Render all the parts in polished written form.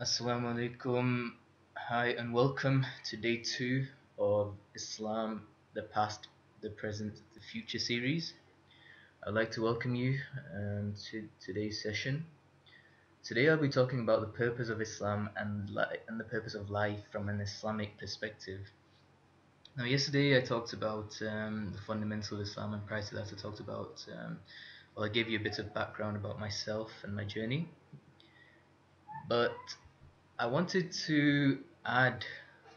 Assalamu alaikum. Hi and welcome to day two of Islam, the Past, the Present, the Future series. I'd like to welcome you to today's session. Today I'll be talking about the purpose of Islam and the purpose of life from an Islamic perspective. Now, yesterday I talked about the fundamental of Islam, and prior to that I talked about, I gave you a bit of background about myself and my journey. But I wanted to add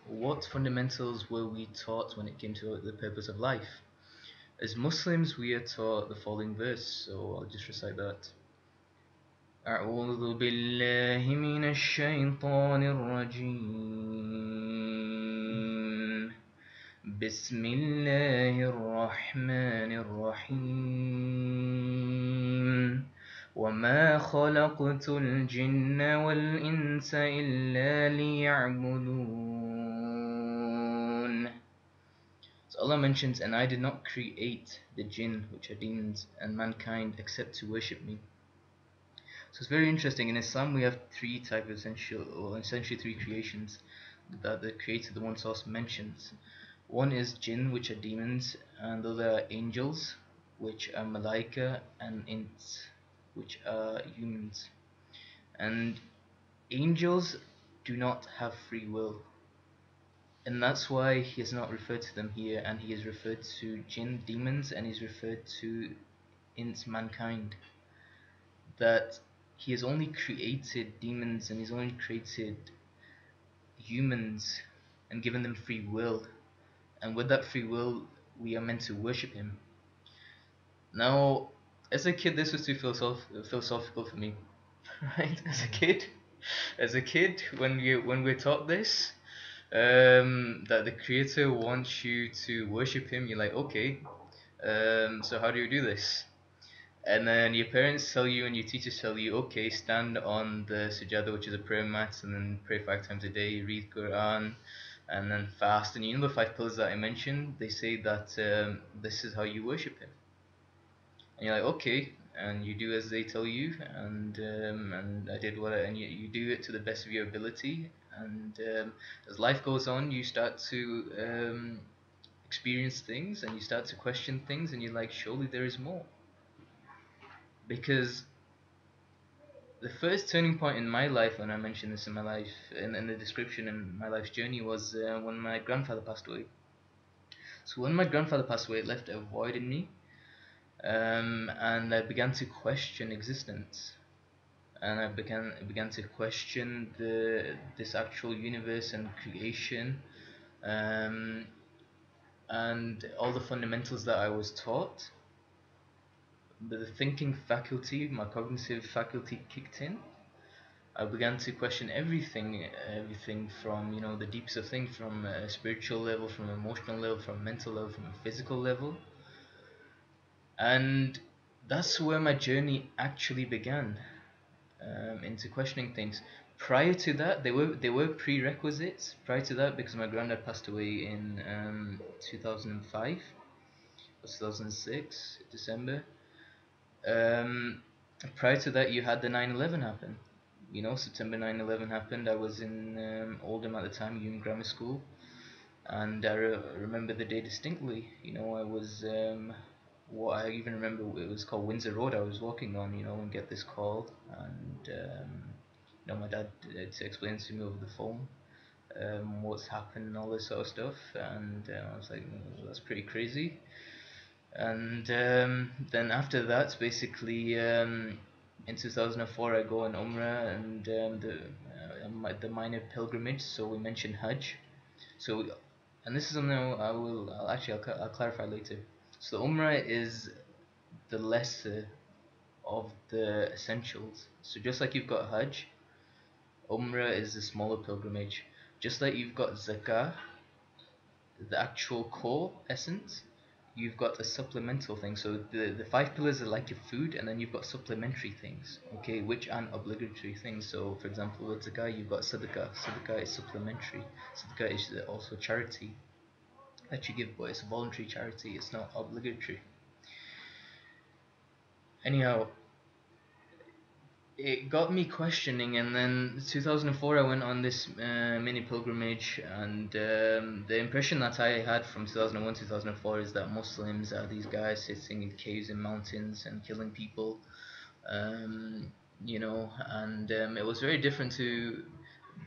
what fundamentals were we taught when it came to the purpose of life. As Muslims, we are taught the following verse, so I'll just recite that. أعوذ بالله من الشيطان الرجيم بسم الله الرحمن الرحيم وما خلقت الجن والإنس إلا ليعبدون. So Allah mentions, and I did not create the jinn, which are demons, and mankind except to worship me. So it's very interesting. In Islam, we have three types of essentially three creations that the Creator, the One Source, mentions. One is jinn, which are demons, and those are angels, which are malaika, and ins, which are humans. And angels do not have free will, and that's why he has not referred to them here, and he has referred to jinn, demons, and he's referred to ins, mankind. That he has only created demons and he's only created humans and given them free will, and with that free will we are meant to worship him. Now, as a kid, this was too philosophical for me. Right, as a kid, when we're taught this, that the creator wants you to worship him, you're like, okay, so how do you do this? And then your parents tell you and your teachers tell you, okay, stand on the sujadah, which is a prayer mat, and then pray 5 times a day, read Quran, and then fast. And you know the five pillars that I mentioned? They say that this is how you worship him. And you're like, okay, and you do as they tell you, and I did and you do it to the best of your ability. And as life goes on, you start to experience things, and you start to question things, and you're like, surely there is more. Because the first turning point in my life, when I mentioned this in my life, in the description in my life's journey, was when my grandfather passed away. So when my grandfather passed away, it left a void in me, and I began to question existence, and I began to question this actual universe and creation, um, and all the fundamentals that I was taught. But the thinking faculty, my cognitive faculty, kicked in. I began to question everything from the deeps of things, from a spiritual level, from an emotional level, from a mental level, from a physical level, and that's where my journey actually began, into questioning things. Prior to that, they were prerequisites. Prior to that, because my granddad passed away in 2005 or 2006 December. Um, Prior to that, you had the 9/11 happen. September 9/11 happened. I was in Oldham at the time, in grammar school, and I remember the day distinctly. I was what I even remember, it was called Windsor Road. I was walking on, and get this call, and my dad to explain to me over the phone what's happened and all this sort of stuff, and I was like, that's pretty crazy. And then after that, basically, in 2004, I go on Umrah and the minor pilgrimage. So we mentioned Hajj. So, and this is something I'll clarify later. So Umrah is the lesser of the essentials. So just like you've got Hajj, Umrah is the smaller pilgrimage. Just like you've got Zakah, the actual core essence, you've got a supplemental thing. So the five pillars are like your food, and then you've got supplementary things, okay, which aren't obligatory things. So for example, with zakah, you've got sadaqah. Sadaqah is supplementary. Sadaqah is also charity that you give, but it's a voluntary charity, it's not obligatory. Anyhow, it got me questioning, and then 2004 I went on this mini pilgrimage, and the impression that I had from 2001 2004 is that Muslims are these guys sitting in caves in mountains and killing people, um, and it was very different to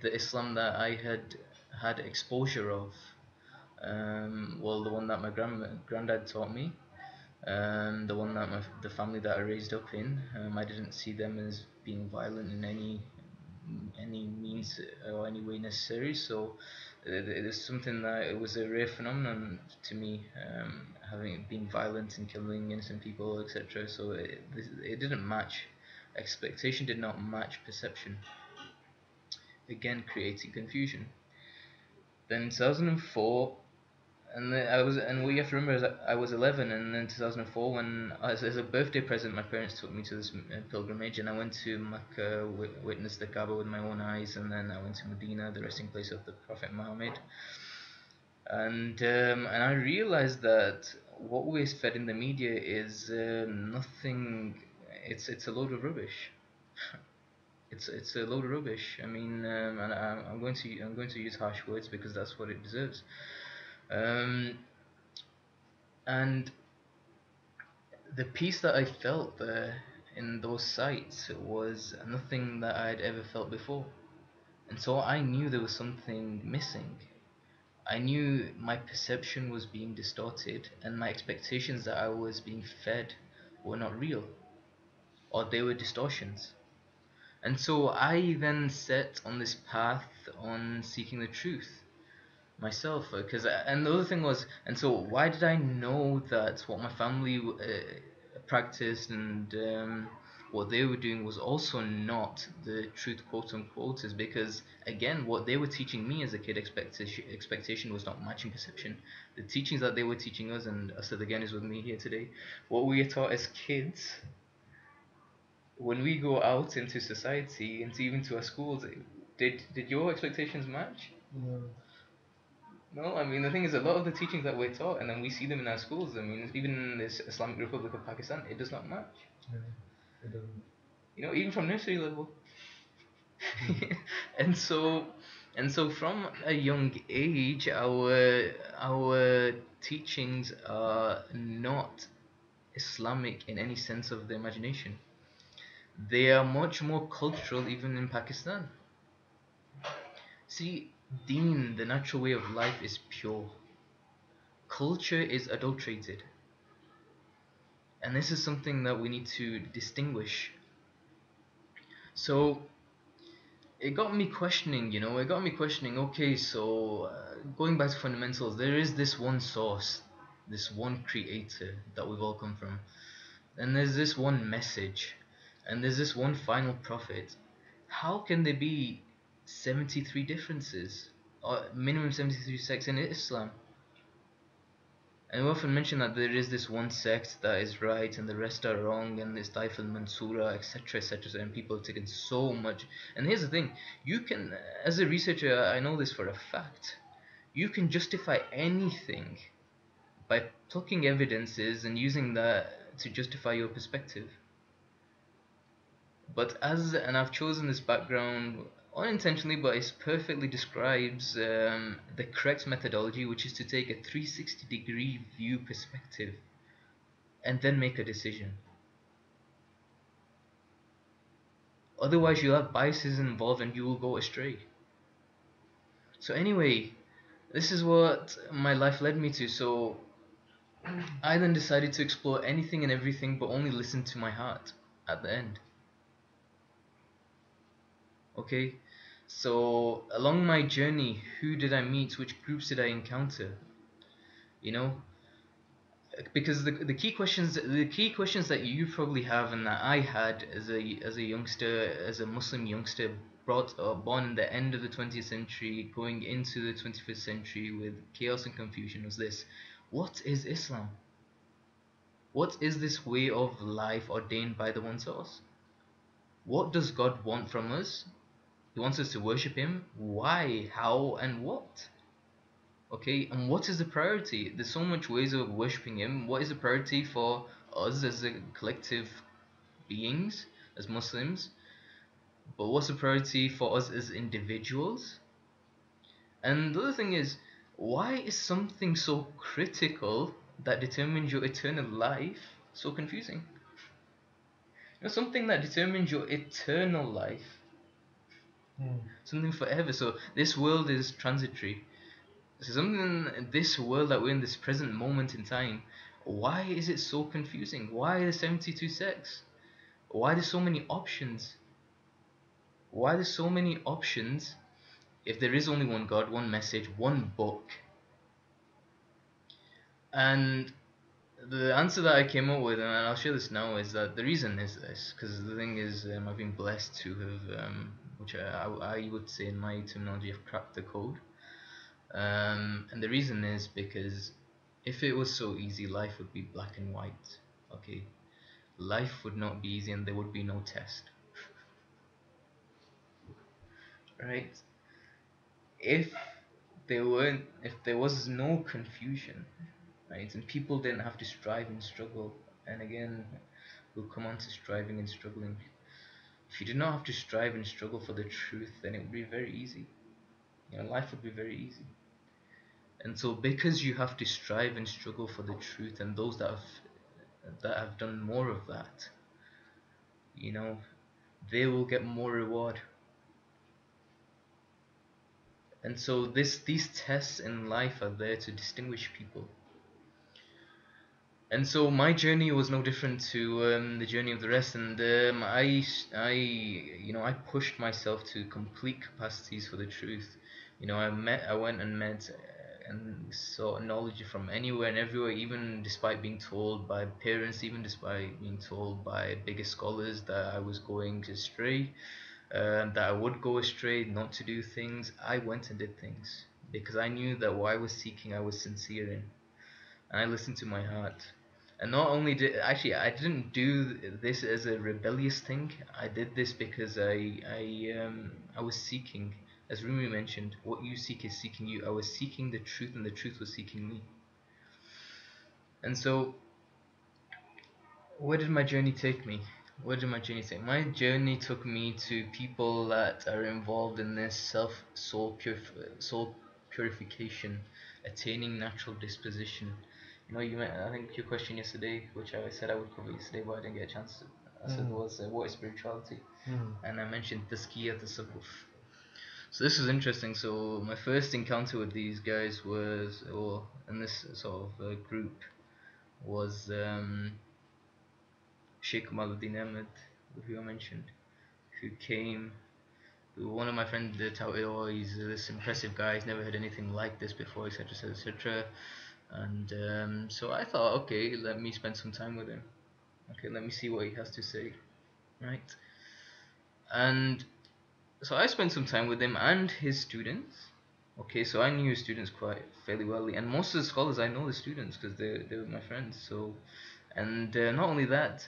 the Islam that I had exposure of. Well, the one that my granddad taught me, the one that the family that I raised up in, I didn't see them as being violent in any means or any way necessary. So it is something that it was a rare phenomenon to me, having been violent and killing innocent people, etc. So it didn't match. Expectation did not match perception. Again, creating confusion. Then 2004, and what you have to remember is that I was 11, and then 2004, when as a birthday present, my parents took me to this pilgrimage, and I went to Mecca, witnessed the Kaaba with my own eyes, and then I went to Medina, the resting place of the Prophet Muhammad, and I realized that what we're fed in the media is nothing. It's a load of rubbish. It's a load of rubbish. I mean, and I'm going to use harsh words because that's what it deserves. Um, and the peace that I felt there in those sites was nothing that I'd ever felt before. And so I knew there was something missing. I knew my perception was being distorted and my expectations that I was being fed were not real, or they were distortions. And so I then set on this path on seeking the truth myself, because and the other thing was, and so why did I know that what my family practiced and what they were doing was also not the truth, quote unquote, is because again what they were teaching me as a kid, expectation was not matching perception. The teachings that they were teaching us, and Asad again is with me here today, what we are taught as kids, when we go out into society, into even to our schools, did your expectations match? No. No, I mean the thing is, a lot of the teachings that we're taught, and then we see them in our schools. I mean, even in this Islamic Republic of Pakistan, it does not match. Yeah, it doesn't. Even from nursery level. Hmm. and so, and so, from a young age, our teachings are not Islamic in any sense of the imagination. They are much more cultural, even in Pakistan. See, Deen, the natural way of life, is pure. Culture is adulterated. And this is something that we need to distinguish. So it got me questioning, okay, so going back to fundamentals, there is this one source, this one creator that we've all come from, and there's this one message, and there's this one final prophet. How can there be 73 differences, or minimum 73 sects in Islam? And we often mention that there is this one sect that is right and the rest are wrong, and this Taif al Mansura, etc., etc., and people have taken so much. And here's the thing, you can, as a researcher, I know this for a fact, you can justify anything by plucking evidences and using that to justify your perspective. And I've chosen this background unintentionally, but it perfectly describes the correct methodology, which is to take a 360-degree view perspective and then make a decision. Otherwise, you'll have biases involved and you will go astray. So, anyway, this is what my life led me to. So, I then decided to explore anything and everything, but only listen to my heart at the end. Okay? So, along my journey, who did I meet? Which groups did I encounter? You know, because the key questions that you probably have and that I had as a youngster, as a Muslim youngster, born in the end of the 20th century, going into the 21st century with chaos and confusion, was this: what is Islam? What is this way of life ordained by the one source? What does God want from us? He wants us to worship Him. Why, how, and what? Okay, and what is the priority? There's so much ways of worshipping Him. What is the priority for us as a collective beings, as Muslims? But what's the priority for us as individuals? And the other thing is, why is something so critical that determines your eternal life so confusing? Something that determines your eternal life, Mm. something forever. So this world is transitory. So something, this world that we're in, this present moment in time, why is it so confusing? Why are there 72 sects? Why are there so many options? Why are there so many options if there is only one God, one message, one book? And the answer that I came up with, and I'll share this now, is that the reason is this, because the thing is, I've been blessed to have, which I would say in my terminology, have cracked the code. And the reason is because if it was so easy, life would be black and white. Okay, life would not be easy, and there would be no test. Right? If if there was no confusion, right, and people didn't have to strive and struggle, and again, we'll come on to striving and struggling. If you did not have to strive and struggle for the truth, then it would be very easy. Life would be very easy. And so, because you have to strive and struggle for the truth, and those that have done more of that, you know, they will get more reward. And so, these tests in life are there to distinguish people. And so my journey was no different to the journey of the rest, and I pushed myself to complete capacities for the truth. I went and met and sought knowledge from anywhere and everywhere, even despite being told by parents, even despite being told by bigger scholars that I was going astray, that I would go astray, not to do things. I went and did things because I knew that what I was seeking, I was sincere in, and I listened to my heart. And not only did actually I didn't do this as a rebellious thing. I did this because I was seeking, as Rumi mentioned, what you seek is seeking you. I was seeking the truth, and the truth was seeking me. And so, where did my journey take me? Where did my journey take? My journey took me to people that are involved in this soul purification, attaining natural disposition. I think your question yesterday, which I said I would cover yesterday, but I didn't get a chance to. I said was what is spirituality, and I mentioned tazkiyat tasawwuf. So this was interesting. So my first encounter with these guys was, or in this sort of group, was Sheikh Kamaluddin Ahmed, who I mentioned, who came. One of my friends touted, oh, he's this impressive guy. He's never had anything like this before, etc., etc., etc. And so I thought, okay, let me spend some time with him. Okay, let me see what he has to say, right? And so I spent some time with him and his students. Okay, so I knew his students quite fairly well, and most of the scholars I know the students because they were my friends. So, and not only that,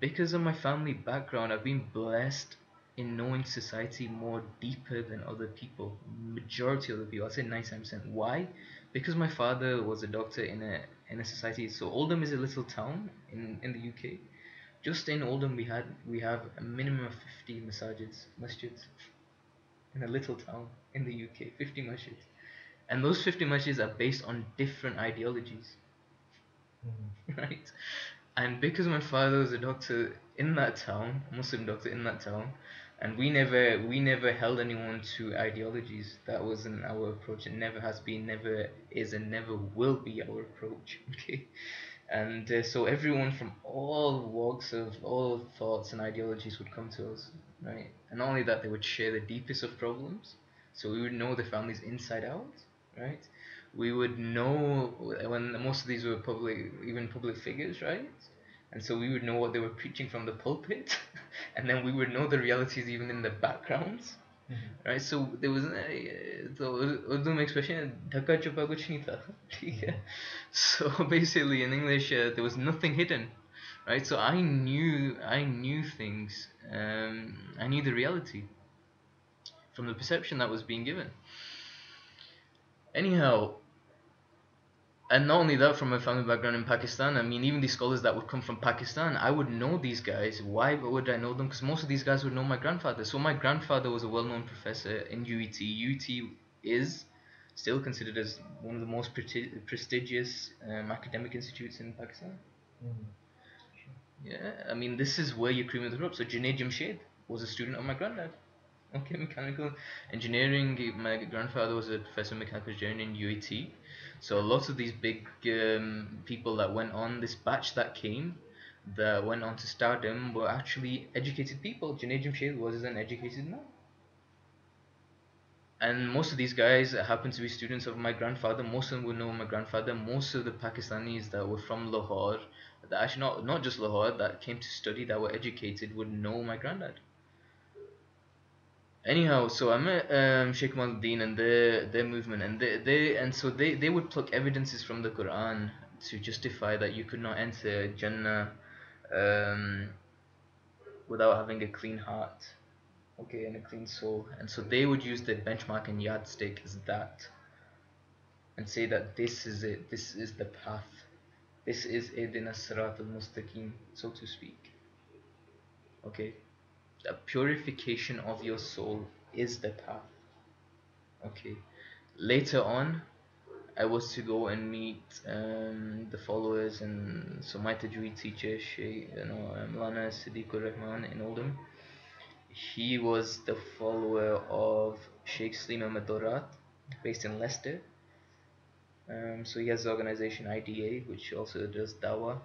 because of my family background, I've been blessed in knowing society more deeper than other people. Majority of the people, I'd say 99%. Why? Because my father was a doctor in a society. So Oldham is a little town in the UK. Just in Oldham, we have a minimum of 50 masjids in a little town in the UK. 50 masjids, and those 50 masjids are based on different ideologies. Right? And because my father was a doctor in that town, Muslim doctor in that town, and we never held anyone to ideologies. That wasn't our approach. It never has been, never is, and never will be our approach. Okay, and so everyone from all walks of all thoughts and ideologies would come to us, right? And not only that, they would share the deepest of problems, so we would know the families inside out, right? We would know when most of these were even public figures, right? And so we would know what they were preaching from the pulpit, and then we would know the realities even in the backgrounds, right? So there was तो उर्दू में expression है ढका छुपा कुछ नहीं था ठीक है. So basically in English there was nothing hidden, right? So I knew things, I knew the reality from the perception that was being given. Anyhow, And not only that, from my family background in Pakistan, I mean, even these scholars that would come from Pakistan, I would know these guys. Why would I know them? Because most of these guys would know my grandfather. So my grandfather was a well-known professor in UET. UET is still considered as one of the most prestigious academic institutes in Pakistan. Mm. Yeah, I mean, this is where your cream of the crop. So Junaid Jamshed was a student of my granddad. Okay, mechanical engineering. My grandfather was a professor of mechanical engineering in UAT. So lots of these big people that went on this batch that came, that went on to stardom, were actually educated people. Junaid Jamshed was an educated man. And most of these guys happen to be students of my grandfather. Most of them would know my grandfather. Most of the Pakistanis that were from Lahore, that actually not just Lahore, that came to study, that were educated, would know my granddad. Anyhow, so I met Sheikh Maluddin and their movement, and they would pluck evidences from the Quran to justify that you could not enter Jannah um, without having a clean heart, okay, and a clean soul. And so they would use the benchmark and yardstick as that, and say that this is it, this is the path, this is Idina Sirat al Mustaqim, so to speak. Okay, the purification of your soul is the path. Okay, later on, I was to go and meet the followers and so my Tajweed teacher, Mawlana Siddiqur Rahman in Oldham. He was the follower of Sheikh Salim Ahmad Dorat, based in Leicester. So he has the organization IDA, which also does dawah.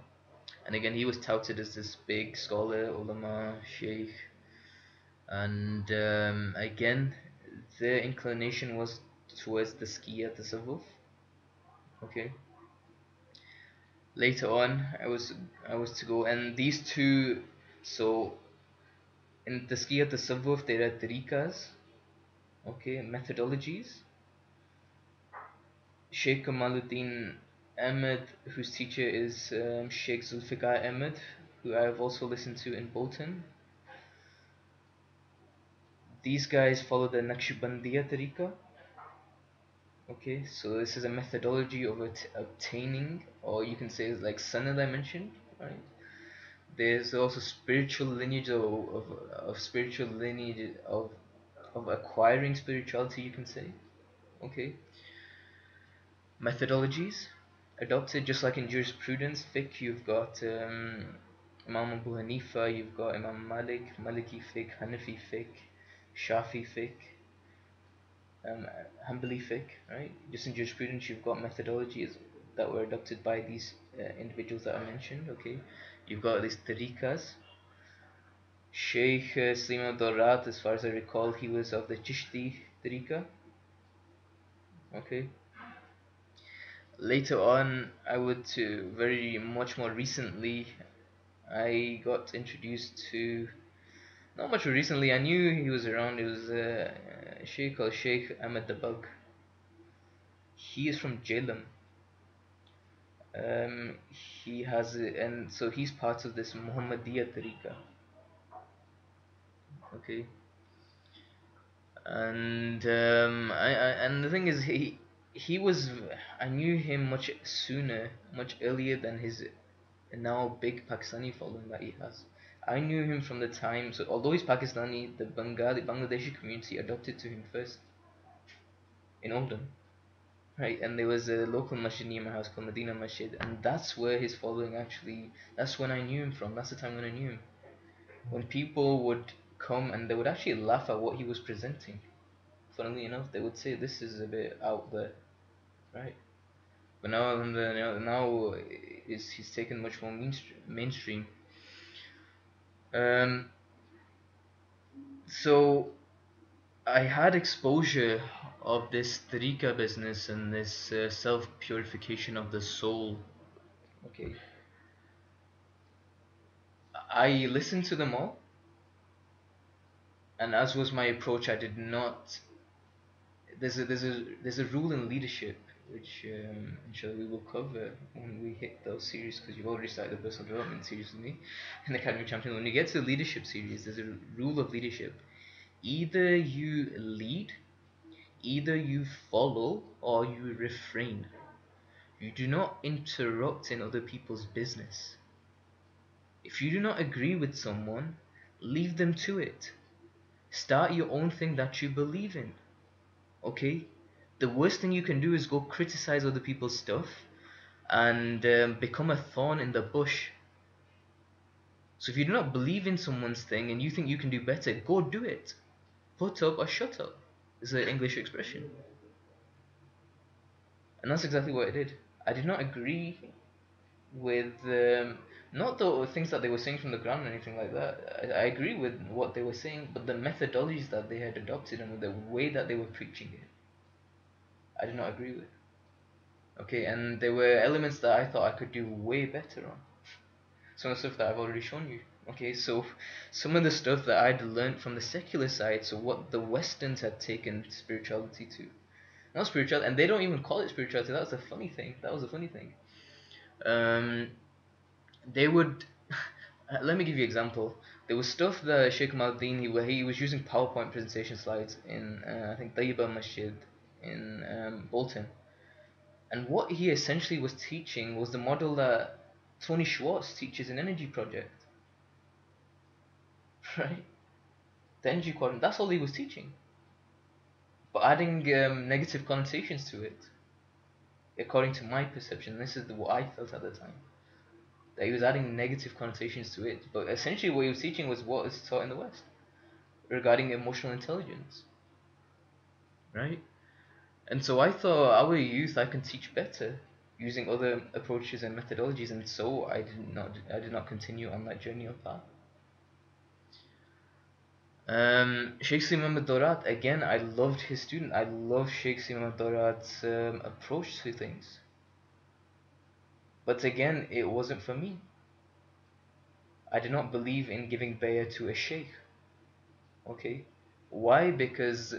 And again, he was touted as this big scholar, ulama, sheikh. And again, their inclination was towards the Skiya Tasawwuf. Okay. Later on, I was to go, and these two. So in Tazkiyat Tasawwuf, there are tariqas, okay, methodologies. Sheikh Kamaluddin Ahmed, whose teacher is Sheikh Zulfikar Ahmed, who I have also listened to in Bolton. These guys follow the Naqshbandiya tariqa. Okay, so this is a methodology of obtaining, or you can say it's like sanad I mentioned, right? There's also spiritual lineage of spiritual lineage of acquiring spirituality, you can say. Okay, methodologies adopted, just like in jurisprudence, fiqh. You've got Imam Abu Hanifa, you've got Imam Malik, Maliki fiqh, Hanafi fiqh, Shafi fiqh, um, Hanbali fiqh, right? Just in jurisprudence, you've got methodologies that were adopted by these individuals that I mentioned. Okay, you've got these tariqas. Sheikh Salim Abdul as far as I recall, he was of the Chishti tariqa. Okay. Later on, I would to very much more recently, I got introduced to, not much recently, I knew he was around. It was a Sheikh called Sheikh Ahmed Dabag. He is from Jhelum. He has, and so he's part of this Muhammadiyya tariqa. Okay. And and the thing is, he was, I knew him much sooner, much earlier than his now big Pakistani following that he has. I knew him from the time, so although he's Pakistani, the Bangladeshi community adopted to him first in Oldham, right? And there was a local masjid near my house called Medina Masjid, and that's where his following actually. That's when I knew him from. That's the time when I knew him. When people would come and they would actually laugh at what he was presenting. Funnily enough, they would say this is a bit out there, right? But now is he's taken much more mainstream. Um, so I had exposure of this tariqa business and this self purification of the soul. Okay, I listened to them all, and as was my approach, I did not. There's a rule in leadership which inshallah we will cover when we hit those series, because you've already started the personal development series with me in the Academy Champion. When you get to the leadership series, there's a rule of leadership. Either you lead, either you follow, or you refrain. You do not interrupt in other people's business. If you do not agree with someone, leave them to it. Start your own thing that you believe in. Okay? The worst thing you can do is go criticize other people's stuff and become a thorn in the bush. So if you do not believe in someone's thing and you think you can do better, go do it. Put up or shut up is an English expression. And that's exactly what I did. I did not agree with not the things that they were saying from the ground or anything like that. I agree with what they were saying, but the methodologies that they had adopted and the way that they were preaching it, I did not agree with. Okay, and there were elements that I thought I could do way better on. Some of the stuff that I've already shown you. Okay, so some of the stuff that I'd learned from the secular side, so what the Westerns had taken spirituality to. Not spirituality, and they don't even call it spirituality. That was the funny thing. That was the funny thing. They would. Let me give you an example. There was stuff that Sheikh Maldin he was using PowerPoint presentation slides in I think Tayyiba Masjid in Bolton, and what he essentially was teaching was the model that Tony Schwartz teaches in Energy Project, right? The energy quadrant. That's all he was teaching, but adding negative connotations to it, according to my perception. This is what I felt at the time. That he was adding negative connotations to it, but essentially what he was teaching was what is taught in the West regarding emotional intelligence, right? And so I thought our youth I can teach better using other approaches and methodologies, and so I did not continue on that journey or path. Sheikh Si Muhammad Dorat, again, I loved his student. I love Sheikh Si Muhammad Dorat's approach to things. But again, it wasn't for me. I did not believe in giving bayah to a sheikh. Okay? Why? Because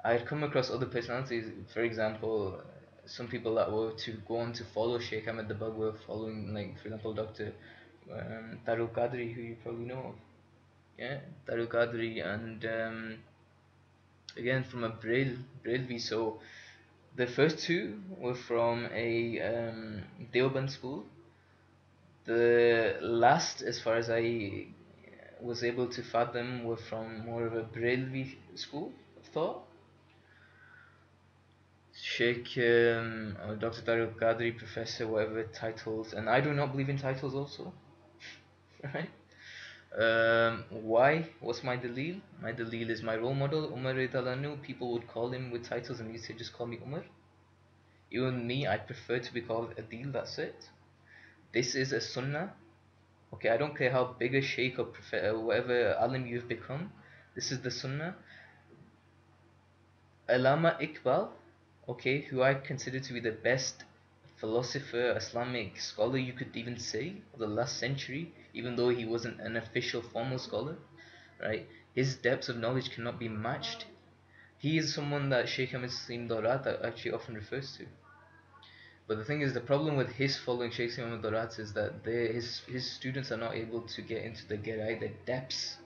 I had come across other personalities, for example, some people that were to go on to follow Sheikh Ahmed Dabag were following, like, for example, Dr. Tarul Qadri, who you probably know of. Yeah? Tarul Qadri, and again, from a Braillevi. So the first two were from a Deoband school. The last, as far as I was able to fathom, were from more of a Braillevi school of thought. Sheikh or Dr. Tariq Qadri, Professor, whatever titles, and I do not believe in titles also, right? Why? What's my dalil? My dalil is my role model, Umar Ridalanu. People would call him with titles and he'd say, just call me Umar. Even me, I prefer to be called Adil, that's it. This is a sunnah. Okay, I don't care how big a sheikh or whatever alim you've become. This is the sunnah. Allama Iqbal, okay, who I consider to be the best philosopher, Islamic scholar you could even say of the last century, even though he wasn't an official formal scholar, right? His depths of knowledge cannot be matched. He is someone that Sheikh Ahmed Salim Dorat actually often refers to. But the thing is, the problem with his following Sheikh Ahmed Dorat is that his students are not able to get into the Gerai, the depths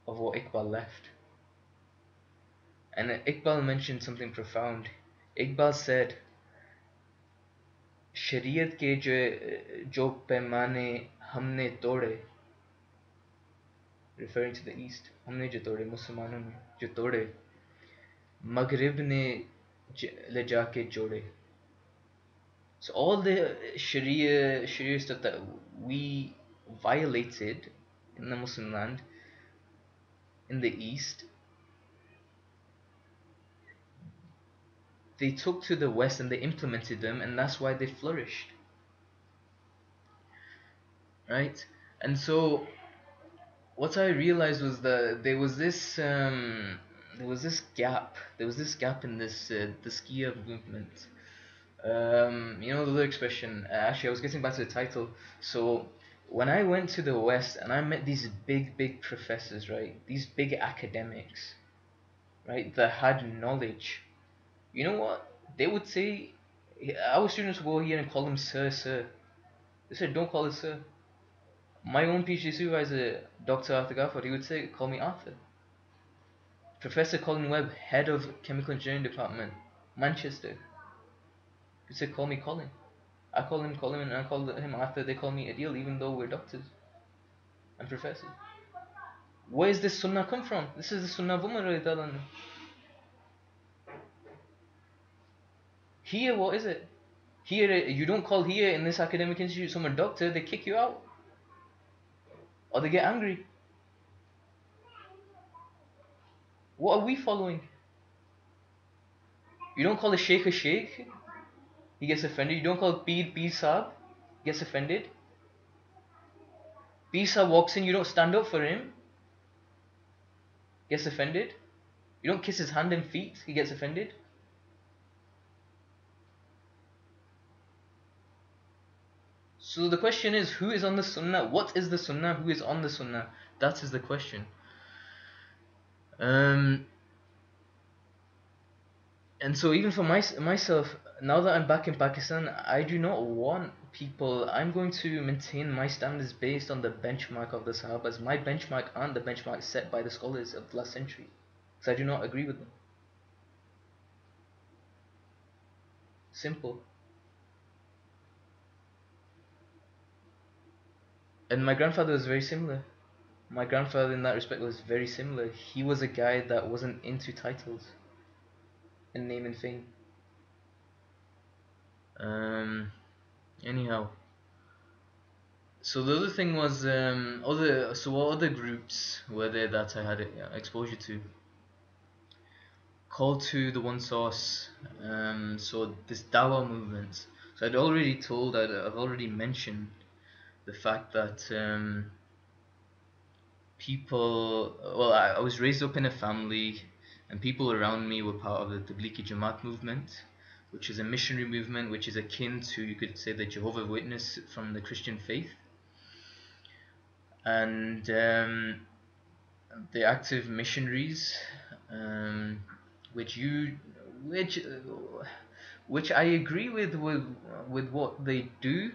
of what Iqbal left. And Iqbal mentioned something profound. Iqbal said, शरीयत के जो पैमाने हमने तोड़े, referring to the East, हमने जो तोड़े, मुसलमानों ने जो तोड़े, मगरिब ने ले जाके जोड़े. So all the Sharia stuff that we violated in the Muslim land, in the East, they took to the West and they implemented them, and that's why they flourished. Right? And so what I realized was that there was this gap in this the Skia movement. You know the other expression. Actually, I was getting back to the title. So when I went to the West and I met these big professors, right? These big academics, right? That had knowledge. You know what? They would say, our students would go here and call him sir. They said, don't call it sir. My own PhD supervisor, Dr. Arthur Gafford, he would say, call me Arthur. Professor Colin Webb, head of Chemical Engineering Department, Manchester. You say call me Colin. I call him Colin, and I call him after they call me Adil, even though we're doctors and professors. Where is this sunnah come from? This is the sunnah of Umar radiallahu anhu. Here, what is it? Here, you don't call here in this academic institute someone doctor, they kick you out. Or they get angry. What are we following? You don't call a sheikh, he gets offended. You don't call Peer Saab, he gets offended. Peer Saab walks in, you don't stand up for him, gets offended. You don't kiss his hand and feet, he gets offended. So the question is, who is on the sunnah? What is the sunnah? Who is on the sunnah? That is the question. And so even for myself, now that I'm back in Pakistan, I do not want people. I'm going to maintain my standards based on the benchmark of the Sahabas. My benchmark aren't the benchmark set by the scholars of the last century, because I do not agree with them. Simple. And my grandfather was very similar. My grandfather, in that respect, was very similar. He was a guy that wasn't into titles and name and fame. Anyhow, so the other thing was what other groups were there that I had exposure to? Call to the One Source. So this Dawa movement. So I've already mentioned the fact that people. Well, I was raised up in a family, and people around me were part of the Tablighi Jamaat movement, which is a missionary movement, which is akin to, you could say, the Jehovah's Witness from the Christian faith. And the active missionaries, which you, which I agree with what they do,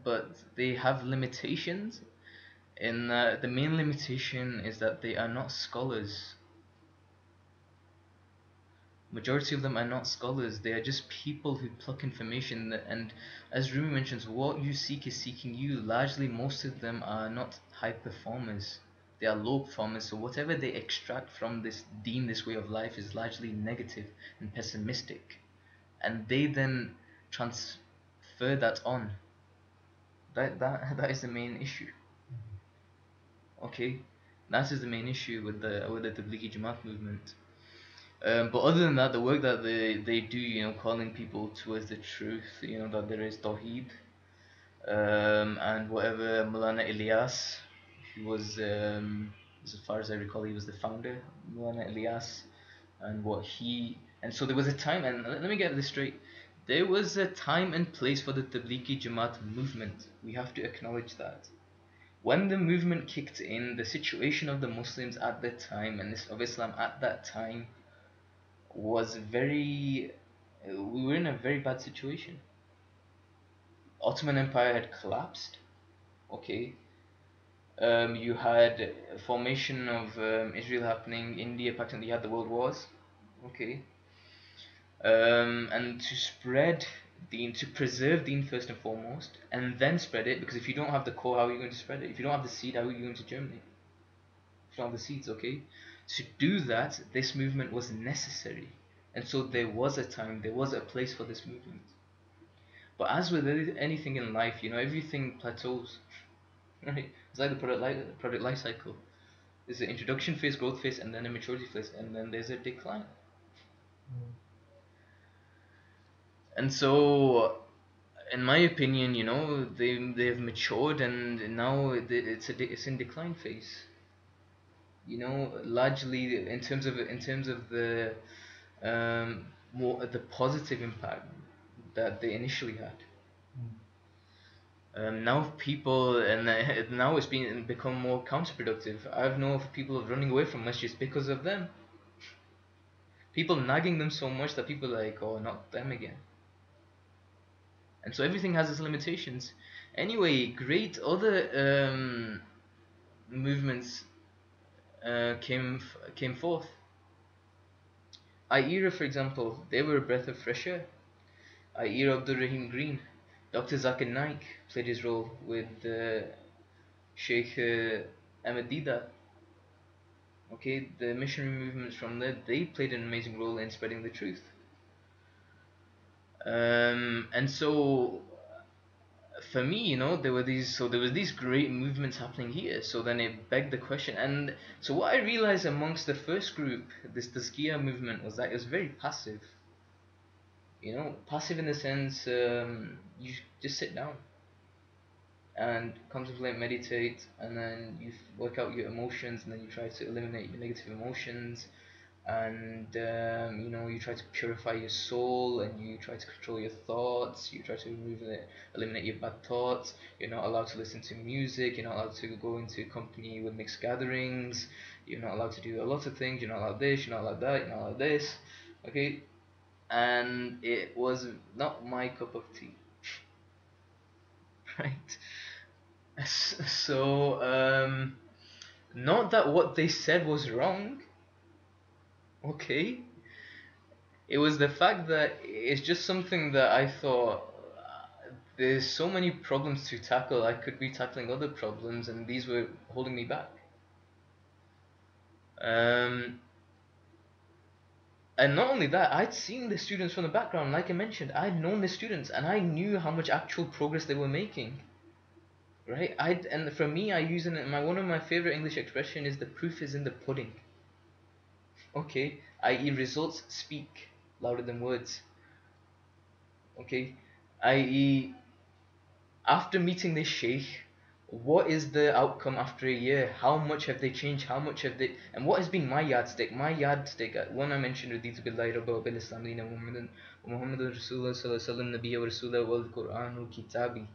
but they have limitations. In the main limitation is that they are not scholars. Majority of them are not scholars. They are just people who pluck information. And as Rumi mentions, what you seek is seeking you. Largely, most of them are not high performers. They are low performers. So whatever they extract from this deen, this way of life, is largely negative and pessimistic. And they then transfer that on. That is the main issue. Okay, that is the main issue with the Tablighi Jamaat movement. But other than that, the work that they do, calling people towards the truth, that there is Tawheed, and whatever Mulana Ilyas, he was, as far as I recall, he was the founder, Mulana Ilyas, and so there was a time, and let me get this straight, there was a time and place for the Tablighi Jamaat movement. We have to acknowledge that. When the movement kicked in, the situation of the Muslims at that time and of Islam at that time was we were in a very bad situation. Ottoman Empire had collapsed. Okay. You had a formation of Israel happening, India, Pakistan. You had the world wars. Okay. And to spread deen, to preserve deen first and foremost, and then spread it, because if you don't have the core, how are you going to spread it? If you don't have the seed, how are you going to germinate? If you don't have the seeds, okay? To do that, this movement was necessary. And so there was a time, there was a place for this movement. But as with anything in life, everything plateaus, right? It's like the product life cycle. There's an introduction phase, growth phase, and then a maturity phase, and then there's a decline. And so, in my opinion, they've matured, and now it's in decline phase. Largely in terms of the more the positive impact that they initially had. Now people now it's become more counterproductive. I've known of people running away from masjids because of them. People nagging them so much that people are like, oh, not them again. And so everything has its limitations. Anyway, great other movements came forth. Aira, for example, they were a breath of fresh air. i.e. Abdul Rahim Green. Dr. Zakir Naik played his role with Sheikh Ahmed Deedat. Okay, the missionary movements from there, they played an amazing role in spreading the truth. And so for me, there were these great movements happening here. So then it begged the question, and so what I realized amongst the first group, this Tazkiyah movement, was that it was very passive. Passive in the sense, you just sit down and contemplate, meditate, and then you work out your emotions, and then you try to eliminate your negative emotions, and you try to purify your soul, and you try to control your thoughts. You try to eliminate your bad thoughts. You're not allowed to listen to music. You're not allowed to go into company with mixed gatherings. You're not allowed to do a lot of things. You're not allowed this. You're not allowed that. You're not allowed this. Okay, and it was not my cup of tea. Right. So, not that what they said was wrong. Okay, it was the fact that it's just something that I thought, there's so many problems to tackle. I could be tackling other problems, and these were holding me back. Um, and not only that, I'd seen the students from the background. Like I mentioned, I'd known the students, and I knew how much actual progress they were making. Right? And for me, I use one of my favorite English expression is the proof is in the pudding. Okay, i.e. results speak louder than words. Okay, i.e. after meeting this sheikh, what is the outcome after a year? How much have they changed? How much have they, and what has been my yardstick? My yardstick, one I mentioned, Raditu billahi rabba wa bil islam dina Muhammadan Rasulullah sallallahu alaihi wasallam nabiyya wa rasulah wal Qur'anu kitabi.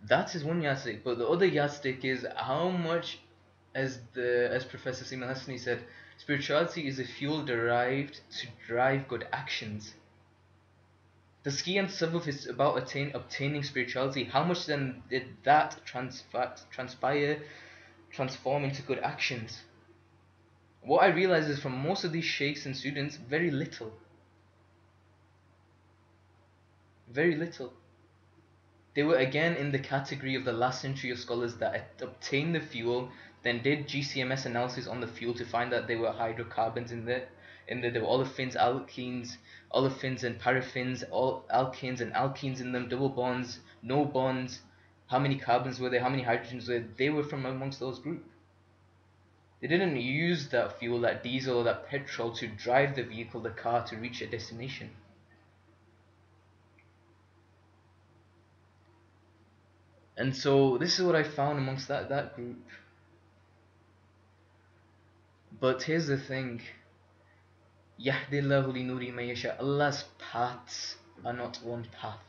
That is one yardstick, but the other yardstick is how much, as Professor Seema Hasni said, spirituality is a fuel derived to drive good actions. The ski and tasawwuf is about obtaining spirituality. How much then did that transpire, transform into good actions? What I realize is from most of these sheikhs and students, very little. Very little. They were again in the category of the last century of scholars that obtained the fuel, then did GCMS analysis on the fuel to find that there were hydrocarbons in there. There were olefins, olefins and paraffins, all alkanes and alkenes in them, double bonds, no bonds. How many carbons were there? How many hydrogens were there? They were from amongst those group. They didn't use that fuel, that diesel or that petrol to drive the vehicle, the car, to reach a destination. And so this is what I found amongst that group. But here's the thing. Yahdillahu li nuri man yasha. Allah's paths are not one path.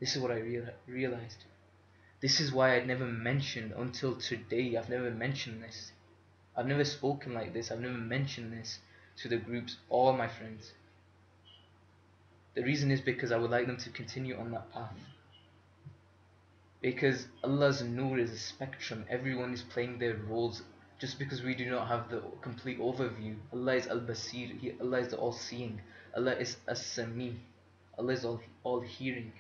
This is what I realized. This is why I'd never mentioned until today. I've never mentioned this. I've never spoken like this. I've never mentioned this to the groups or my friends. The reason is because I would like them to continue on that path. Because Allah's nur is a spectrum. Everyone is playing their roles. Just because we do not have the complete overview, Allah is Al-Basir, Allah is the all-seeing, Allah is As-Sami, Allah is all-hearing.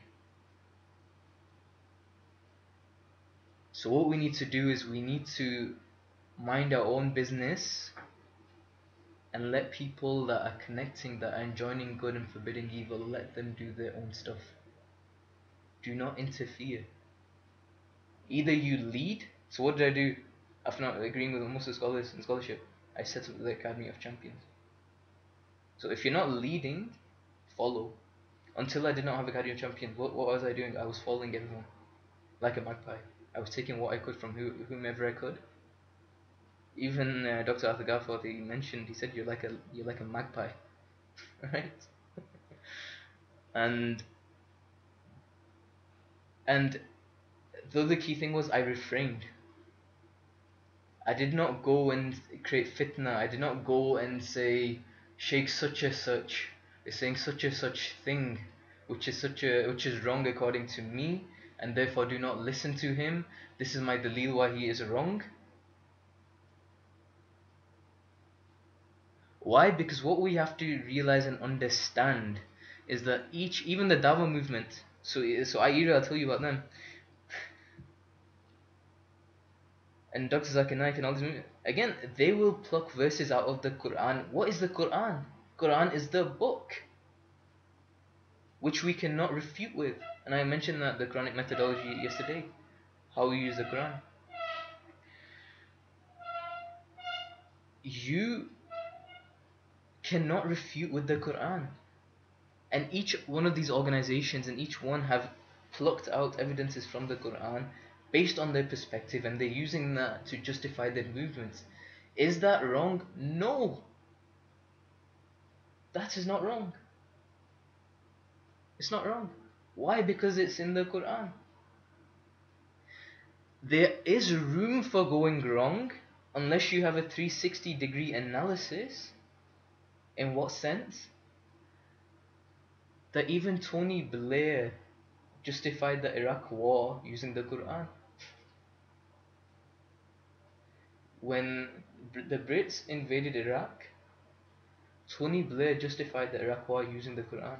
So what we need to do is we need to mind our own business and let people that are connecting, that are enjoining good and forbidding evil, let them do their own stuff. Do not interfere. Either you lead. So what did I do? After not agreeing with most of the scholars in scholarship, I set up the Academy of Champions. So if you're not leading, follow. Until I did not have Academy of Champions, what was I doing? I was following everyone like a magpie. I was taking what I could from whomever I could. Even Dr. Arthur Garforth, he mentioned, he said, you're like a magpie, right? And the other key thing was I refrained. I did not go and create fitna. I did not go and say Sheikh such a such is saying such a such thing, which is wrong according to me, and therefore do not listen to him. This is my dalil why he is wrong. Why? Because what we have to realize and understand is that even the Dawah movement, so IERA, I'll tell you about them, and Dr. Zakir Naik and all these movements, again, they will pluck verses out of the Quran. What is the Quran? Quran is the book which we cannot refute with. And I mentioned that the Quranic methodology yesterday, how we use the Quran. You cannot refute with the Quran. And each one of these organizations and each one have plucked out evidences from the Quran based on their perspective, and they're using that to justify their movements. Is that wrong? No. That is not wrong. It's not wrong. Why? Because it's in the Quran. There is room for going wrong unless you have a 360-degree analysis. In what sense? That even Tony Blair justified the Iraq war using the Quran. When the Brits invaded Iraq, Tony Blair justified the Iraq war using the Quran.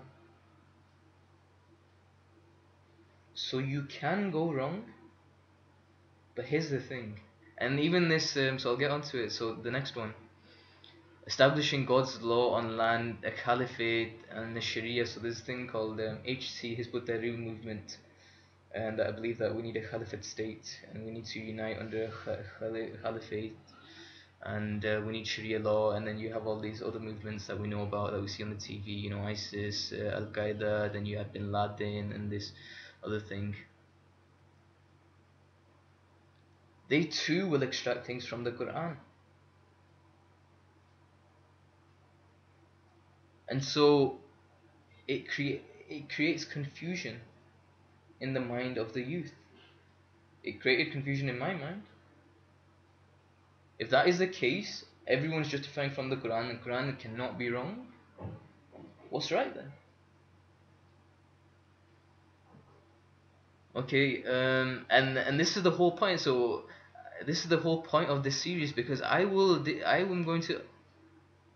So you can go wrong, but here's the thing. And even this, so I'll get onto it. So the next one, establishing God's law on land, a caliphate, and the Sharia. So there's a thing called HC, Hizbut Tahrir movement, and I believe that we need a caliphate state, and we need to unite under a caliphate, and we need Sharia law. And then you have all these other movements that we know about, that we see on the TV, you know, ISIS, Al Qaeda, then you have Bin Laden, and this other thing. They too will extract things from the Quran. And so it creates confusion in the mind of the youth. It created confusion in my mind. If that is the case, everyone's justifying from the Quran, and the Quran cannot be wrong. What's right then? Okay, and this is the whole point. So this is the whole point of this series, because I am going to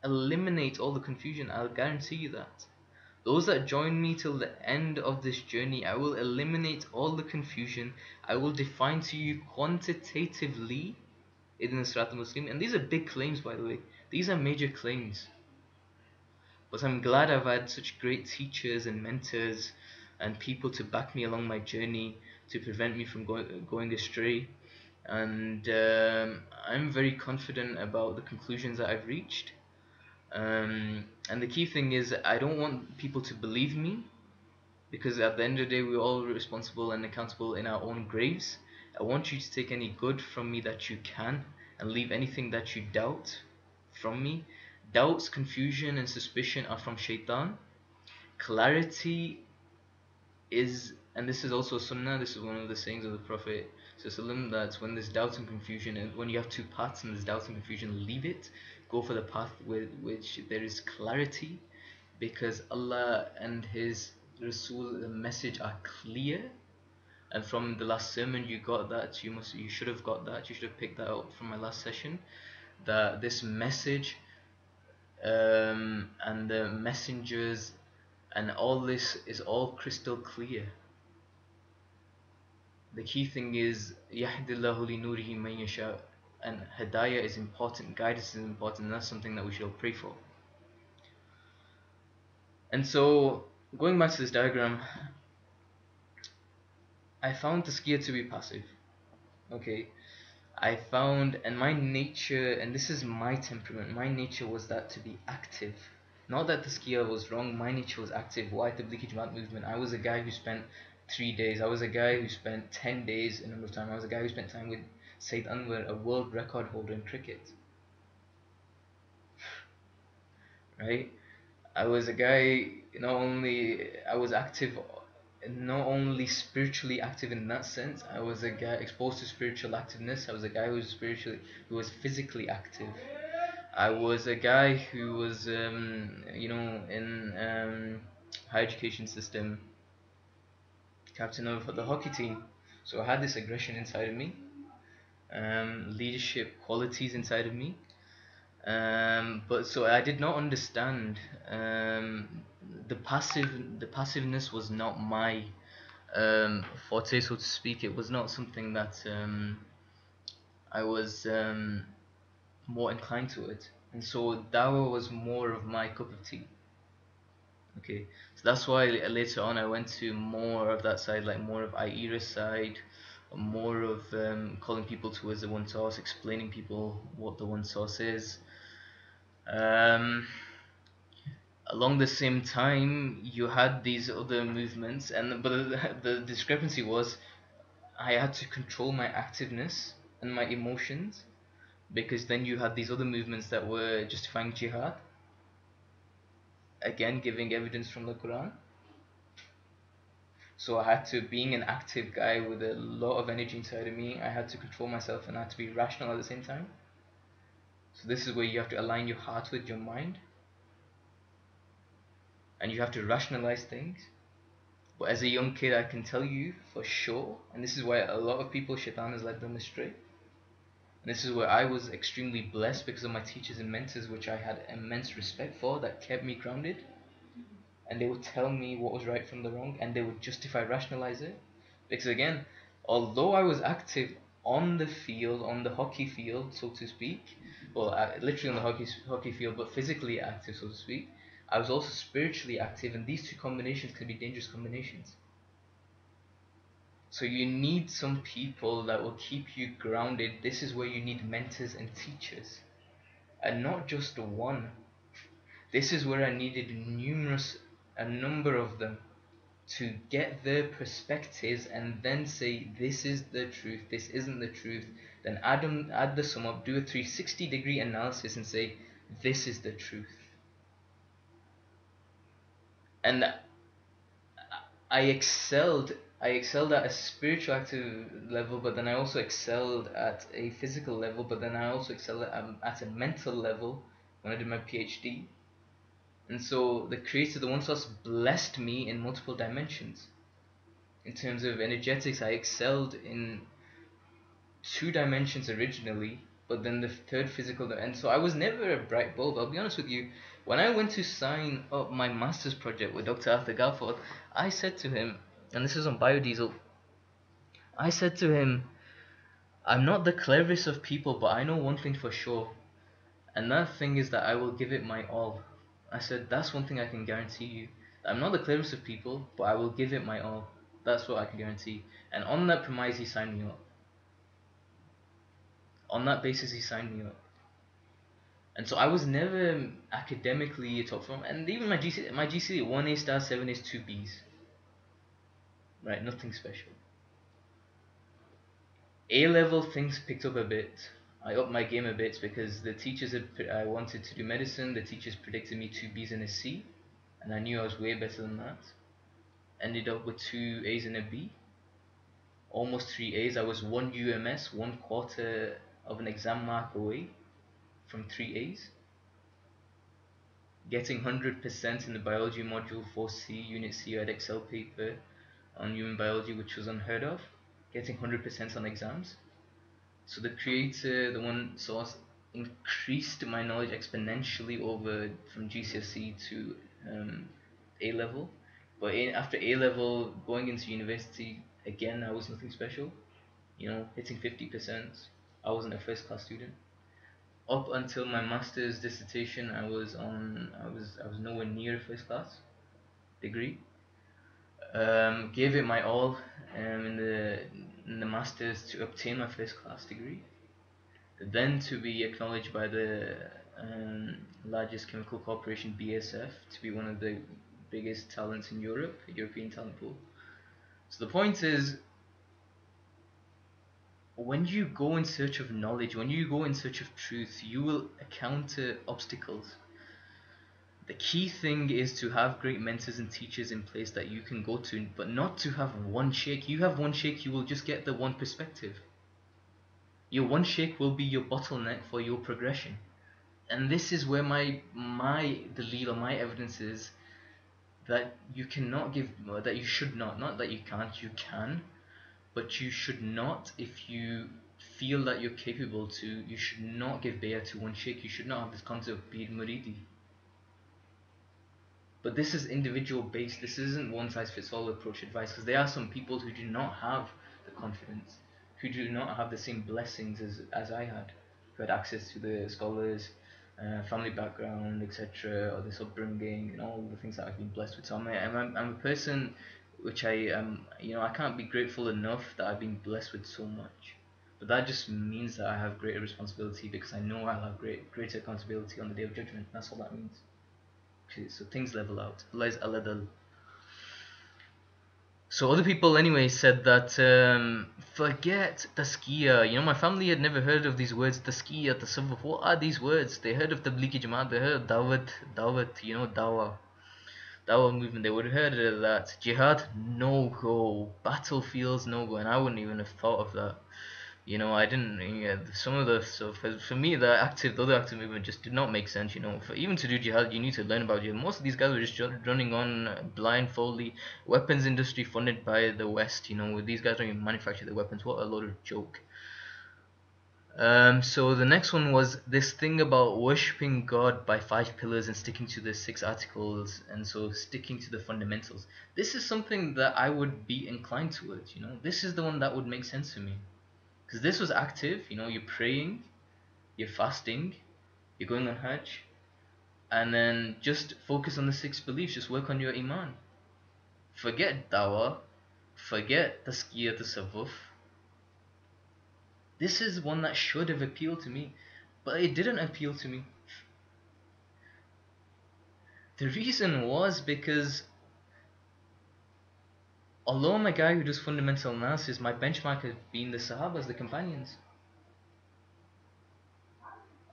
eliminate all the confusion. I'll guarantee you that. Those that join me till the end of this journey, I will eliminate all the confusion. I will define to you quantitatively in the Sirat al-Muslim. And these are big claims, by the way. These are major claims. But I'm glad I've had such great teachers and mentors and people to back me along my journey, to prevent me from going astray. And I'm very confident about the conclusions that I've reached. And the key thing is, I don't want people to believe me, because at the end of the day, we're all responsible and accountable in our own graves. I want you to take any good from me that you can, and leave anything that you doubt from me. Doubts, confusion, and suspicion are from shaitan. Clarity is, and this is also sunnah, this is one of the sayings of the Prophet ﷺ, that when there's doubt and confusion, and when you have two paths and there's doubt and confusion, leave it. Go for the path with which there is clarity, because Allah and His Rasul, the message, are clear. And from the last sermon you got that, you should have got that, you should have picked that up from my last session, that this message and the messengers and all this is all crystal clear. The key thing is يَهْدِ اللَّهُ لِنُورِهِ مَن يَشَاءُ, and Hidayah is important, guidance is important, and that's something that we should all pray for. And so, going back to this diagram, I found Tazkiyah to be passive. Okay, I found, and my nature, and this is my temperament, my nature was that to be active. Not that Tazkiyah was wrong, my nature was active. Why Tablighi Jamaat movement? I was a guy who spent 3 days, I was a guy who spent 10 days a number of time, I was a guy who spent time with Sayyid Anwar, a world record holder in cricket. Right? I was a guy, not only I was active, not only spiritually active in that sense, I was a guy exposed to spiritual activeness. I was a guy who was physically active. I was a guy who was, in higher education system, captain of the hockey team. So I had this aggression inside of me, leadership qualities inside of me. But so I did not understand the passiveness was not my forte, so to speak. It was not something that I was more inclined to it, and so Dawa was more of my cup of tea. Okay, so that's why later on I went to more of that side, like more of Aira's side, more of calling people towards the one source, explaining people what the one source is. Um, Along the same time, you had these other movements, and but the discrepancy was I had to control my activeness and my emotions, because then you had these other movements that were justifying jihad, again giving evidence from the Quran. So I had to, being an active guy with a lot of energy inside of me, I had to control myself and I had to be rational at the same time. So this is where you have to align your heart with your mind, and you have to rationalize things. But as a young kid, I can tell you for sure, and this is why a lot of people, shaitan has led them astray. And this is where I was extremely blessed because of my teachers and mentors, which I had immense respect for, that kept me grounded. And they would tell me what was right from the wrong, and they would justify, rationalize it. Because again, although I was active on the field, on the hockey field, so to speak, well, literally on the hockey field, but physically active, so to speak, I was also spiritually active, and these two combinations can be dangerous combinations. So you need some people that will keep you grounded. This is where you need mentors and teachers, and not just one. This is where I needed a number of them, to get their perspectives and then say this is the truth, this isn't the truth. Then add the sum up, do a 360-degree analysis, and say this is the truth. And I excelled. I excelled at a spiritual active level, but then I also excelled at a physical level, but then I also excelled at a mental level when I did my PhD. And so the Creator, the One Source, blessed me in multiple dimensions. In terms of energetics, I excelled in 2 dimensions originally, but then the third physical, and so I was never a bright bulb. I'll be honest with you. When I went to sign up my master's project with Dr. Arthur Galford, I said to him, and this is on biodiesel, I said to him, I'm not the cleverest of people, but I know one thing for sure, and that thing is that I will give it my all. I said, that's one thing I can guarantee you. I'm not the cleverest of people, but I will give it my all. That's what I can guarantee. And on that premise, he signed me up. On that basis, he signed me up. And so I was never academically a top form, and even my GCSE 1 A star, 7 A's, 2 B's, right? Nothing special. A level, things picked up a bit. I upped my game a bit because the teachers I wanted to do medicine. The teachers predicted me 2 B's and a C, and I knew I was way better than that. Ended up with 2 A's and a B, almost 3 A's. I was 1 UMS, 1/4 of an exam mark away from 3 A's. Getting 100% in the biology module 4C, Unit C, I had Excel paper on human biology, which was unheard of. Getting 100% on exams. So the Creator, the One Source, increased my knowledge exponentially over from GCSE to A level. But after A level, going into university, again, I was nothing special. You know, hitting 50%. I wasn't a first class student. Up until my master's dissertation, I was nowhere near a first class degree. Gave it my all in the masters to obtain my first class degree, then to be acknowledged by the largest chemical corporation, BASF, to be one of the biggest talents in Europe, European talent pool. So the point is, when you go in search of knowledge, when you go in search of truth, you will encounter obstacles. The key thing is to have great mentors and teachers in place that you can go to, but not to have one sheikh. You have one sheikh, you will just get the one perspective. Your one sheikh will be your bottleneck for your progression. And this is where my dalil or my evidence is that you cannot give, that you should not that you can't, you can, but you should not, if you feel that you're capable to, you should not give bay'ah to one sheikh. You should not have this concept of being muridi. But this is individual based. This isn't one size fits all approach advice, because there are some people who do not have the confidence, who do not have the same blessings as I had, who had access to the scholars, family background, etc., or this upbringing, and all the things that I've been blessed with. So I'm a person which I can't be grateful enough that I've been blessed with so much. But that just means that I have greater responsibility, because I know I'll have greater accountability on the day of judgment. That's all that means. Okay, so things level out. Allah is aladal. So other people anyway said that forget taskiya. You know, my family had never heard of these words, taskiya, tasawwuf. What are these words? They heard of tablighi jamaat, they heard of dawat, you know, dawah movement. They would have heard of that. Jihad, no go. Battlefields, no go. And I wouldn't even have thought of that. You know, I didn't. Yeah, some of the so for me, the other active movement just did not make sense. You know, for even to do jihad, you need to learn about jihad. Most of these guys were just running on blindfoldly. Weapons industry funded by the West. You know, these guys don't even manufacture the weapons. What a load of joke. So the next one was this thing about worshipping God by 5 pillars and sticking to the 6 articles, and so sticking to the fundamentals. This is something that I would be inclined towards. You know, this is the one that would make sense to me. Because this was active, you know, you're praying, you're fasting, you're going on Hajj, and then just focus on the 6 beliefs, just work on your Iman. Forget dawah, forget taskiyah tasawwuf. This is one that should have appealed to me, but it didn't appeal to me. The reason was because although I'm a guy who does fundamental analysis, my benchmark had been the Sahabas, the companions.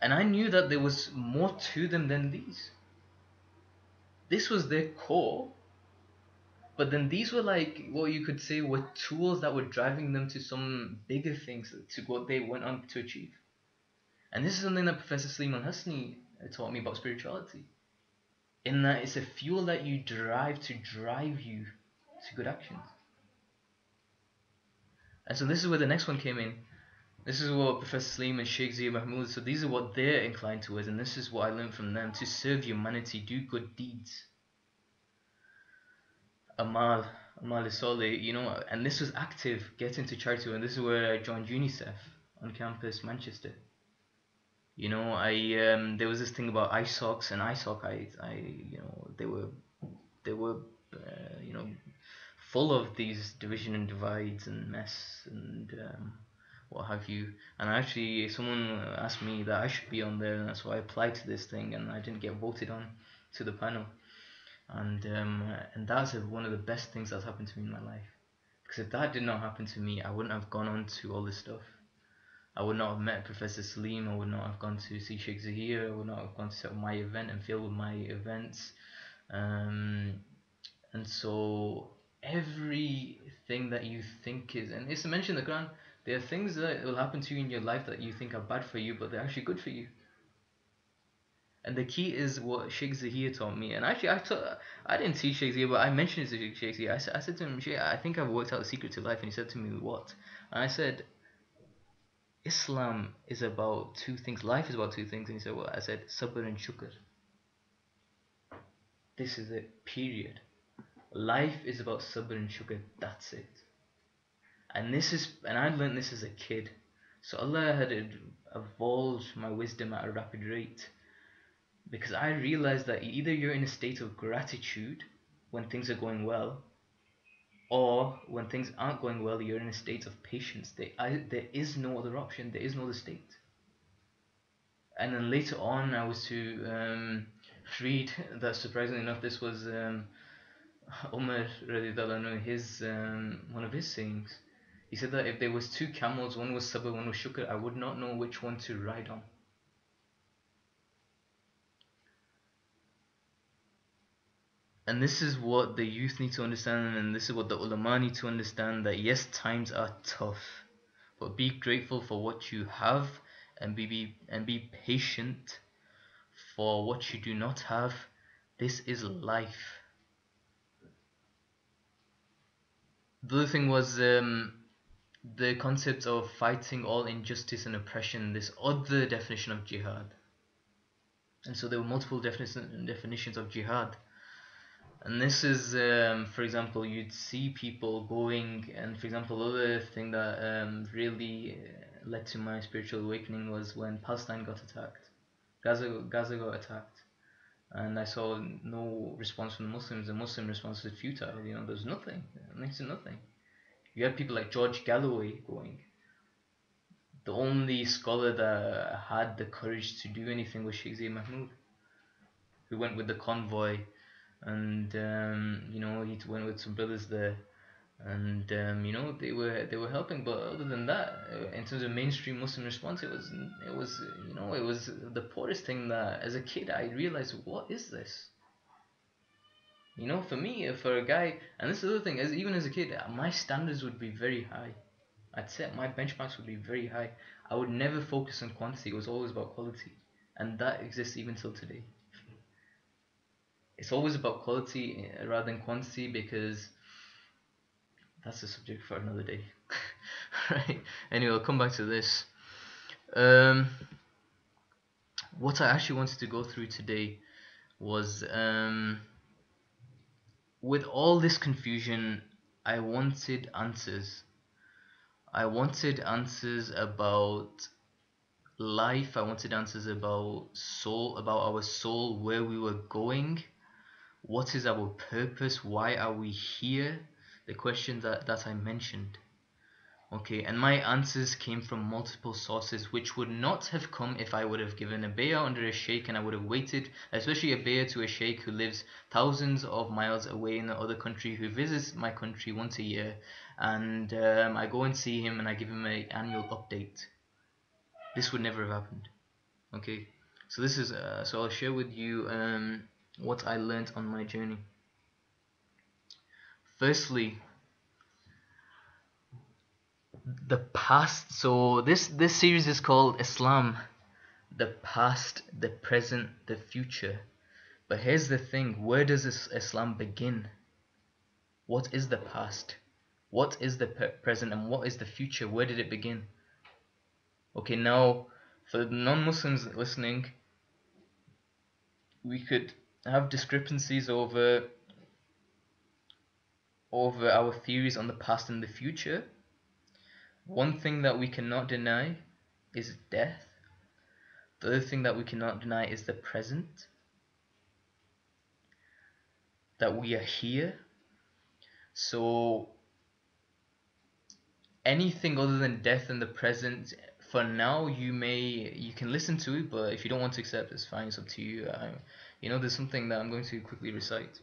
And I knew that there was more to them than these. This was their core, but then these were like what you could say were tools that were driving them to some bigger things, to what they went on to achieve. And this is something that Professor Salim Al Hasni taught me about spirituality. In that it's a fuel that you drive to drive you to good actions. And so this is where the next one came in. This is what Professor Salim and Sheikh Zia Mahmood, so these are what they're inclined towards, and this is what I learned from them: to serve humanity, do good deeds. Amal, Amal Isole, you know, and this was active, get into charity, and this is where I joined UNICEF on campus, Manchester. You know, there was this thing about ISOCs and ISOC, you know, they were, you know, full of these division and divides and mess and what have you. And actually, someone asked me that I should be on there, and that's why I applied to this thing, and I didn't get voted on to the panel. And that's one of the best things that's happened to me in my life. Because if that did not happen to me, I wouldn't have gone on to all this stuff. I would not have met Professor Salim. I would not have gone to see Sheikh Zahir. I would not have gone to set up my event and fill with my events. And so everything that you think is, and it's mentioned in the Quran, there are things that will happen to you in your life that you think are bad for you, but they're actually good for you. And the key is what Sheikh Zahir taught me. And actually, I didn't teach Sheikh Zahir, but I mentioned it to Sheikh Zahir. I said to him, Sheikh, I think I've worked out the secret to life. And he said to me, what? And I said, Islam is about 2 things. Life is about 2 things. And he said, what? I said, sabr and shukr. This is it, period. Life is about sabr and shukr. That's it. And I learned this as a kid. So Allah had evolved my wisdom at a rapid rate. Because I realized that either you're in a state of gratitude when things are going well, or when things aren't going well, you're in a state of patience. There is no other option, there is no other state. And then later on, I was to read that, surprisingly enough, this was Umar radiallahu anhu, his one of his sayings. He said that if there was 2 camels, one was sabr, one was shukr, I would not know which one to ride on. And this is what the youth need to understand, and this is what the ulama need to understand, that yes, times are tough, but be grateful for what you have, and be patient for what you do not have. This is life. The other thing was the concept of fighting all injustice and oppression, this other definition of jihad. And so there were multiple definitions of jihad. And this is, for example, you'd see people going, and for example, the other thing that really led to my spiritual awakening was when Palestine got attacked. Gaza got attacked, and I saw no response from the Muslims. The Muslim response was futile. You know, there's nothing, next to nothing. You had people like George Galloway going. The only scholar that had the courage to do anything was Sheikh Zayd Mahmoud, who went with the convoy, and you know, he went with some brothers there, and you know, they were helping. But other than that, in terms of mainstream Muslim response, it was you know, it was the poorest thing that as a kid I realized, what is this? You know, for me, for a guy, and this is the other thing, as even as a kid, my standards would be very high. I'd set my benchmarks would be very high. I would never focus on quantity. It was always about quality, and that exists even till today. It's always about quality rather than quantity, because that's a subject for another day. Right. Anyway, I'll come back to this. Um, what I actually wanted to go through today was, with all this confusion, I wanted answers. I wanted answers about life. I wanted answers about soul, about our soul, where we were going, what is our purpose, why are we here, the questions that I mentioned. Okay, and my answers came from multiple sources, which would not have come if I would have given a bay'ah under a sheikh and I would have waited, especially a bay'ah to a sheikh who lives thousands of miles away in the other country, who visits my country once a year, and I go and see him and I give him an annual update. This would never have happened. Okay, so this is so I'll share with you what I learned on my journey. Firstly, the past. So this series is called Islam, the past, the present, the future. But here's the thing: where does Islam begin? What is the past? What is the present? And what is the future? Where did it begin? Okay, now for the non-Muslims listening, we could have discrepancies over our theories on the past and the future. One thing that we cannot deny is death. The other thing that we cannot deny is the present, that we are here. So anything other than death and the present, for now, you can listen to it, but if you don't want to accept, it's fine. It's up to you. You know, there's something that I'm going to quickly recite.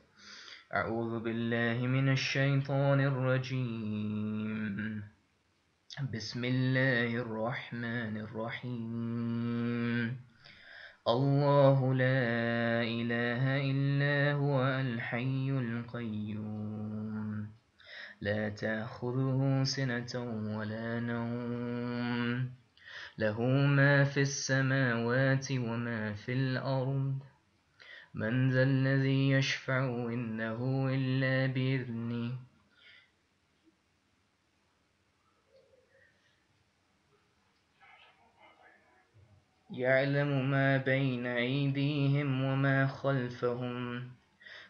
أعوذ بالله من الشيطان الرجيم بسم الله الرحمن الرحيم الله لا إله إلا هو الحي القيوم لا تأخذه سنة ولا نوم له ما في السماوات وما في الأرض من ذا الذي يشفع عنده إلا بإذنه يعلم ما بين أيديهم وما خلفهم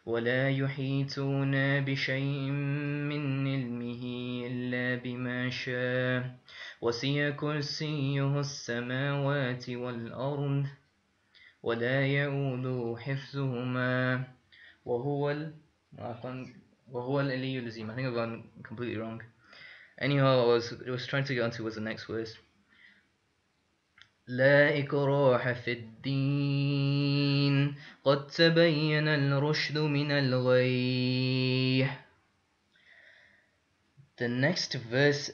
ولا يحيطون بشيء من علمه إلا بما شاء وسع كرسيه السماوات والأرض ولا يؤود حفظهما وهو وهو العلي العظيم. I think I've gone completely wrong. Anyhow, I was trying to get onto was the next verse. لا إكراه في الدين قد تبين الرشد من الغي. The next verse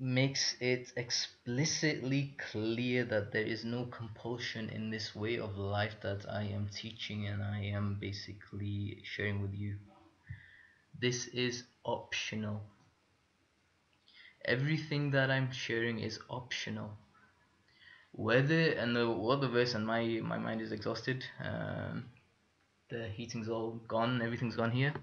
makes it explicitly clear that there is no compulsion in this way of life that I am teaching and I am basically sharing with you. This is optional. Everything that I'm sharing is optional. Whether and the verse, and my mind is exhausted. The heating's all gone. Everything's gone here.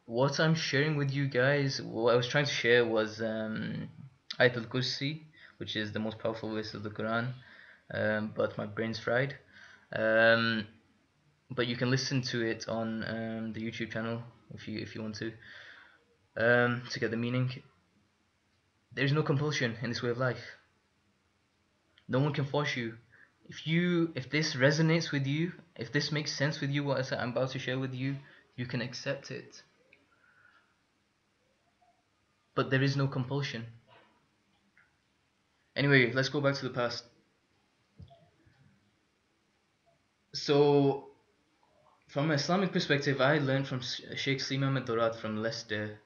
What I'm sharing with you guys, what I was trying to share was Ayatul Kursi, which is the most powerful verse of the Quran. But my brain's fried. Um, but you can listen to it on the YouTube channel if you want to get the meaning. There's no compulsion in this way of life. No one can force you. If this resonates with you, if this makes sense with you, what I'm about to share with you, you can accept it. But there is no compulsion. Anyway, let's go back to the past. So, from an Islamic perspective, I learned from Sheikh Slim Ahmed Dorat from Leicester,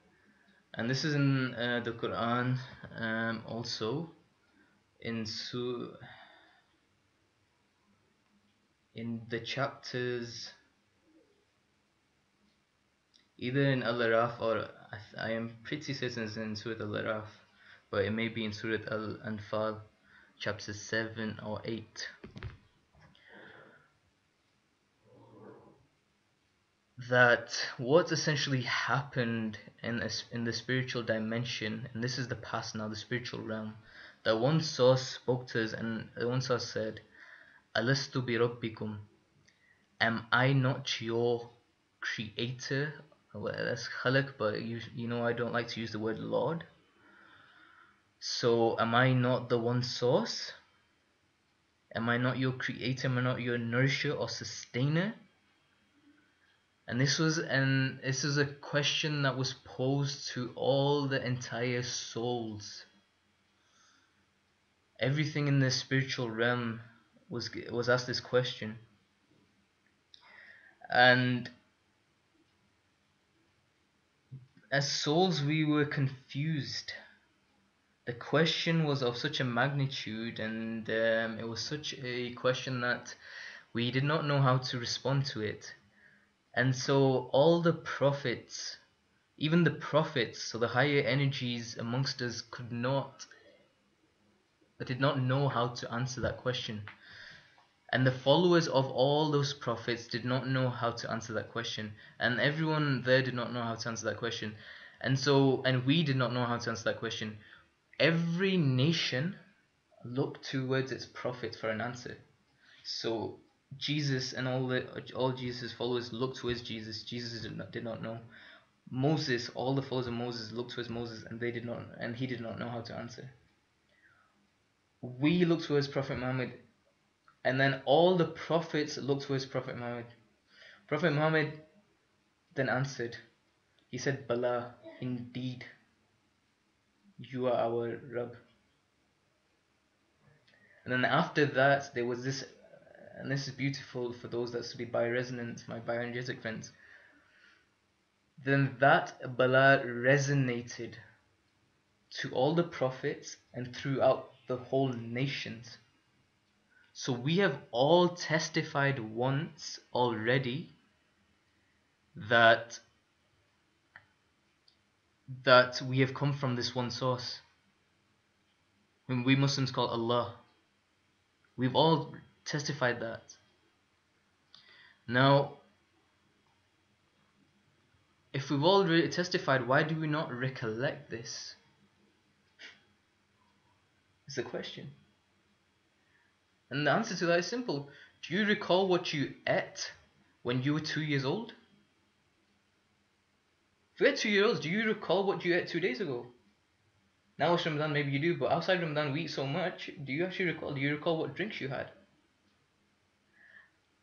and this is in the Quran, also in in the chapters, either in Al-Araf or I am pretty certain it's in Surah Al-Araf, but it may be in Surah Al-Anfal, chapter 7 or 8. That what essentially happened in the spiritual dimension, and this is the past now, the spiritual realm, that one source spoke to us, and one source said, Alastu bi rabbikum, am I not your creator? Well, that's khalaq, but you know I don't like to use the word Lord. So am I not the one source? Am I not your creator? Am I not your nourisher or sustainer? And this was a question that was posed to all the entire souls. Everything in the spiritual realm was asked this question. And as souls we were confused. The question was of such a magnitude, and it was such a question that we did not know how to respond to it. And so all the prophets, even the prophets, so the higher energies amongst us, did not know how to answer that question. And the followers of all those prophets did not know how to answer that question. And everyone there did not know how to answer that question. And we did not know how to answer that question. Every nation looked towards its prophet for an answer. So Jesus and all Jesus' followers looked towards Jesus. Jesus did not know. Moses, all the followers of Moses looked towards Moses, and he did not know how to answer. We looked towards Prophet Muhammad, and then all the prophets looked towards Prophet Muhammad. Prophet Muhammad then answered. He said, Bala, indeed, you are our Rabb. And then after that, there was this, and this is beautiful for those that study bioresonance, my bioenergetic friends. Then that Bala resonated to all the prophets and throughout the whole nations. So we have all testified once already that we have come from this one source, whom we Muslims call Allah. We've all testified that. Now, if we've already testified, why do we not recollect this? It's a question. And the answer to that is simple. Do you recall what you ate when you were 2 years old? If you're 2 years old, do you recall what you ate 2 days ago? Now it's Ramadan, maybe you do, but outside Ramadan we eat so much. Do you actually recall? Do you recall what drinks you had?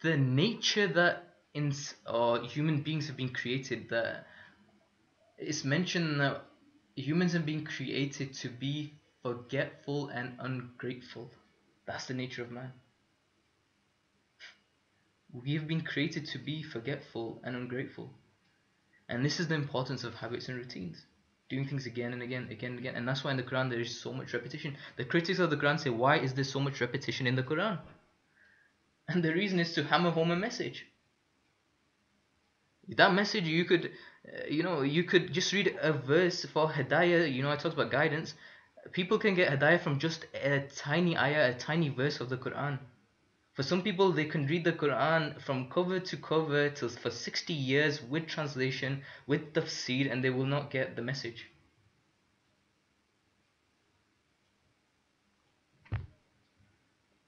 The nature that human beings have been created, that it's mentioned that humans have been created to be forgetful and ungrateful. That's the nature of man. We have been created to be forgetful and ungrateful. And this is the importance of habits and routines. Doing things again and again, again and again. And that's why in the Quran there is so much repetition. The critics of the Quran say, why is there so much repetition in the Quran? And the reason is to hammer home a message. That message you could, you could just read a verse for Hidayah. I talked about guidance. People can get Hidayah from just a tiny ayah, a tiny verse of the Quran. For some people, they can read the Quran from cover to cover for 60 years with translation, with tafsir, and they will not get the message.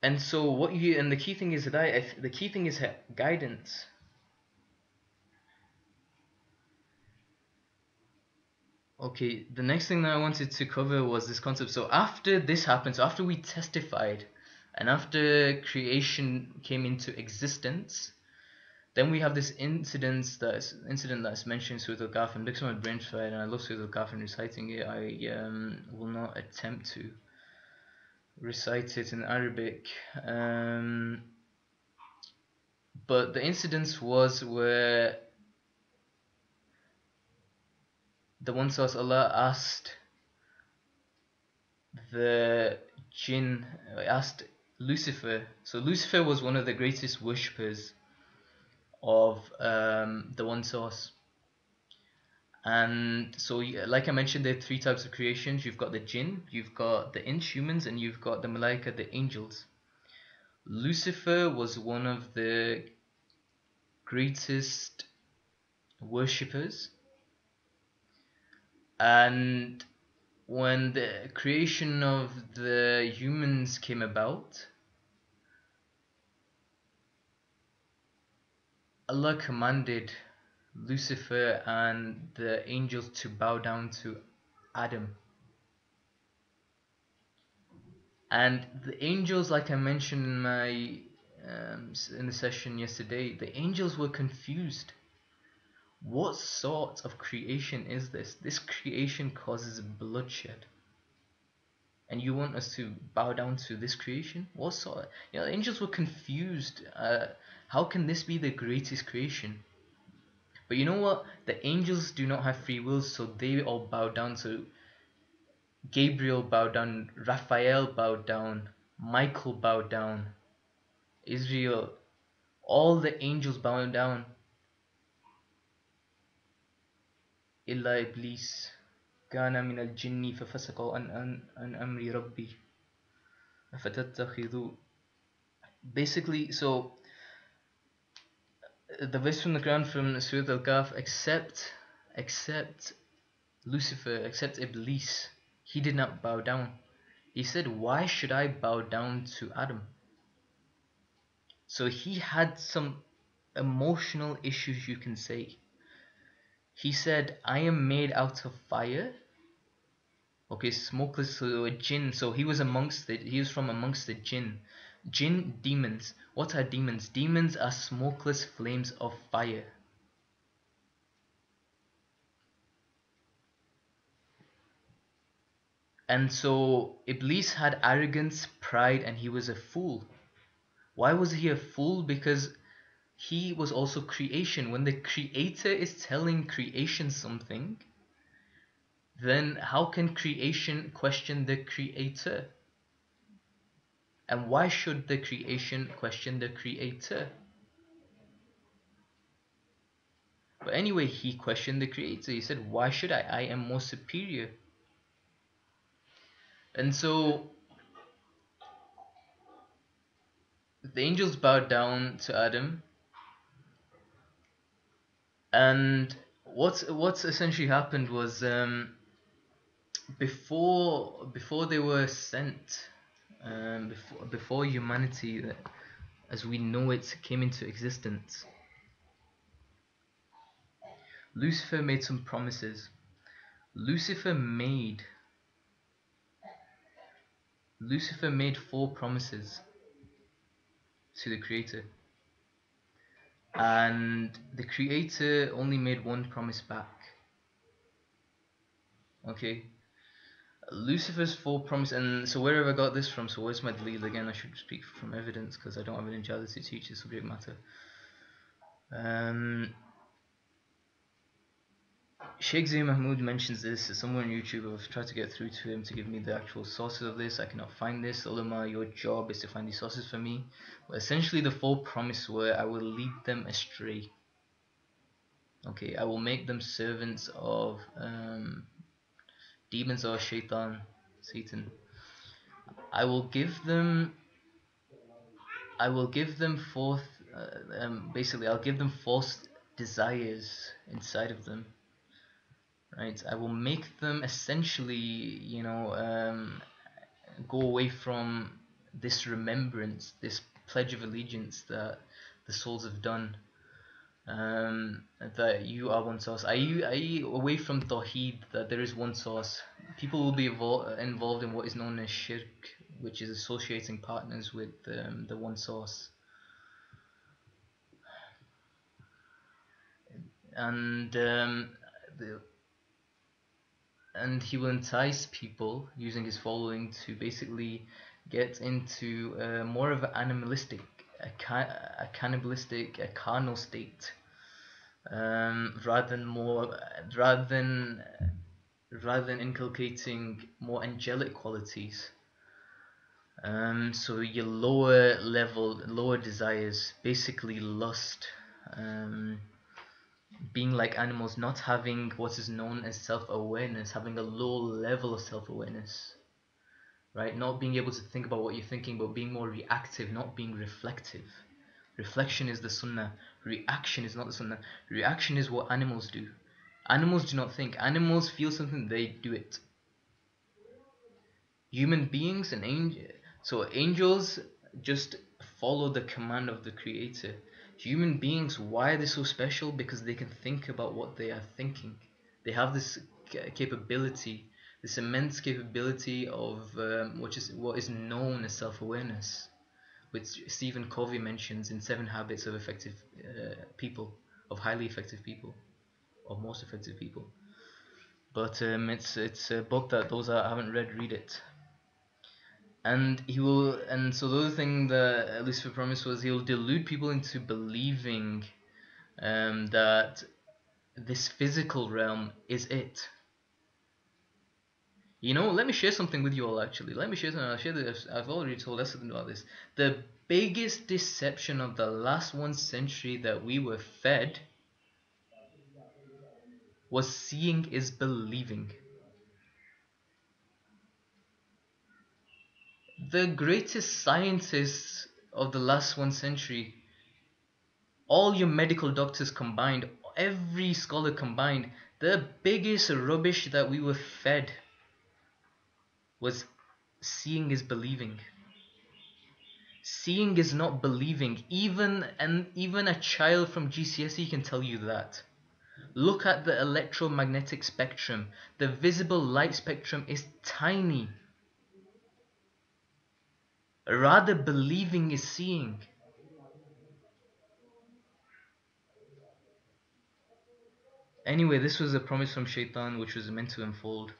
And so the key thing is Hidayah, the key thing is guidance. Okay, the next thing that I wanted to cover was this concept. So after this happened, so after we testified, and after creation came into existence, then we have this incident that's mentioned in Surah Al-Kahf, and because my brain's fried and I love Surah Al-Kahf and reciting it, I will not attempt to recite it in Arabic. But the incident was where the one source Allah asked the jinn, asked Lucifer. So Lucifer was one of the greatest worshippers of the one source. And so, like I mentioned, there are three types of creations. You've got the jinn, you've got the inhumans, and you've got the malaika, the angels. Lucifer was one of the greatest worshippers, and when the creation of the humans came about, Allah commanded Lucifer and the angels to bow down to Adam. And the angels, like I mentioned in my in the session yesterday, the angels were confused. What sort of creation is this? This creation causes bloodshed. And you want us to bow down to this creation? What sort of, the angels were confused. How can this be the greatest creation? But you know what? The angels do not have free will, so they all bow down. So Gabriel bowed down, Raphael bowed down, Michael bowed down, Israel, all the angels bowed down. Illa Iblis. كان من الجن ففسق عن أمر ربي أفتتخذوا. Basically, so the verse from the Quran from Surah Al-Kahf, except Lucifer, except Iblis, he did not bow down. He said, why should I bow down to Adam? So he had some emotional issues, you can say. He said, I am made out of fire. Okay, smokeless, so a jinn. So he was from amongst the jinn. Jinn, demons. What are demons? Demons are smokeless flames of fire. And so Iblis had arrogance, pride, and he was a fool. Why was he a fool? Because he was also creation. When the creator is telling creation something, then how can creation question the creator? And why should the creation question the creator? But anyway, he questioned the creator. He said, why should I? I am more superior. And so the angels bowed down to Adam. And what's essentially happened was before they were sent, before humanity as we know it came into existence, Lucifer made some promises. Lucifer made 4 promises to the creator, and the creator only made 1 promise back. Okay, Lucifer's 4 promise, and so where have I got this from? So where's my delete again? I should speak from evidence because I don't have an agenda to teach this subject matter. Sheikh Zayn Mahmood mentions this somewhere on YouTube. I've tried to get through to him to give me the actual sources of this. I cannot find this. Ulama, your job is to find these sources for me. But essentially the 4 promise were, I will lead them astray. Okay, I will make them servants of demons or Satan. I will give them forth. Basically, I'll give them false desires inside of them. Right, I will make them essentially, go away from this remembrance, this pledge of allegiance that the souls have done. that you are one source. Are you away from Tawheed, that there is one source? People will be involved in what is known as shirk, which is associating partners with the one source. And the, and he will entice people using his following to basically get into more of an animalistic, a cannibalistic, a carnal state, rather than rather than rather than inculcating more angelic qualities. So your lower level, lower desires, basically lust, um, being like animals, not having what is known as self-awareness, having a low level of self-awareness, right? Not being able to think about what you're thinking, but being more reactive, not being reflective. Reflection is the sunnah. Reaction is not the sunnah. Reaction is what animals do. Animals do not think. Animals feel something, they do it. Human beings and angels just follow the command of the creator. Human beings, why are they so special? Because they can think about what they are thinking. They have this capability, this immense capability of what is known as self-awareness, which Stephen Covey mentions in Seven Habits of Effective People, of highly effective people, or most effective people. But it's a book that those that haven't read it. And he will, and so the other thing that Lucifer promised was he'll delude people into believing that this physical realm is it. You know, let me share something with you all. Actually, let me share something. I'll share this. I've already told us about this. The biggest deception of the last 1 century that we were fed was seeing is believing. The greatest scientists of the last 1 century, all your medical doctors combined, every scholar combined, the biggest rubbish that we were fed was seeing is believing. Seeing is not believing. Even a child from GCSE can tell you that. Look at the electromagnetic spectrum. The visible light spectrum is tiny. Rather, believing is seeing. Anyway, this was a promise from Shaitan which was meant to unfold.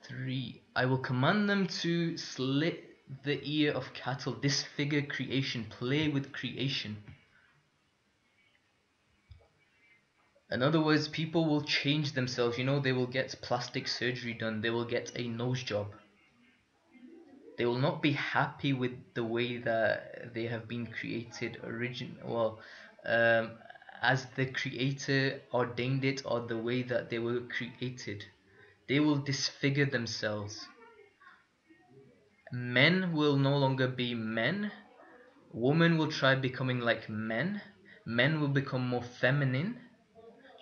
3. I will command them to slit the ear of cattle, disfigure creation, play with creation. In other words, people will change themselves. You know, they will get plastic surgery done. They will get a nose job. They will not be happy with the way that they have been created um, as the creator ordained it, or the way that they were created. They will disfigure themselves. Men will no longer be men. Women will try becoming like men. Men will become more feminine.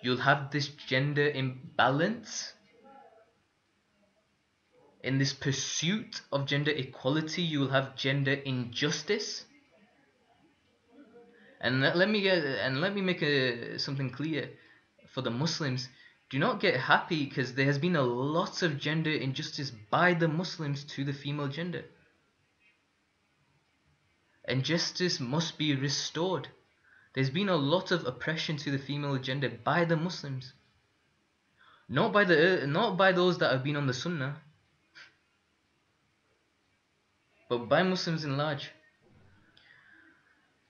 You'll have this gender imbalance. In this pursuit of gender equality, you will have gender injustice. And let me make something clear for the Muslims. Do not get happy, because there has been a lot of gender injustice by the Muslims to the female gender. And justice must be restored. There's been a lot of oppression to the female gender by the Muslims. Not by those that have been on the Sunnah, but by Muslims in large.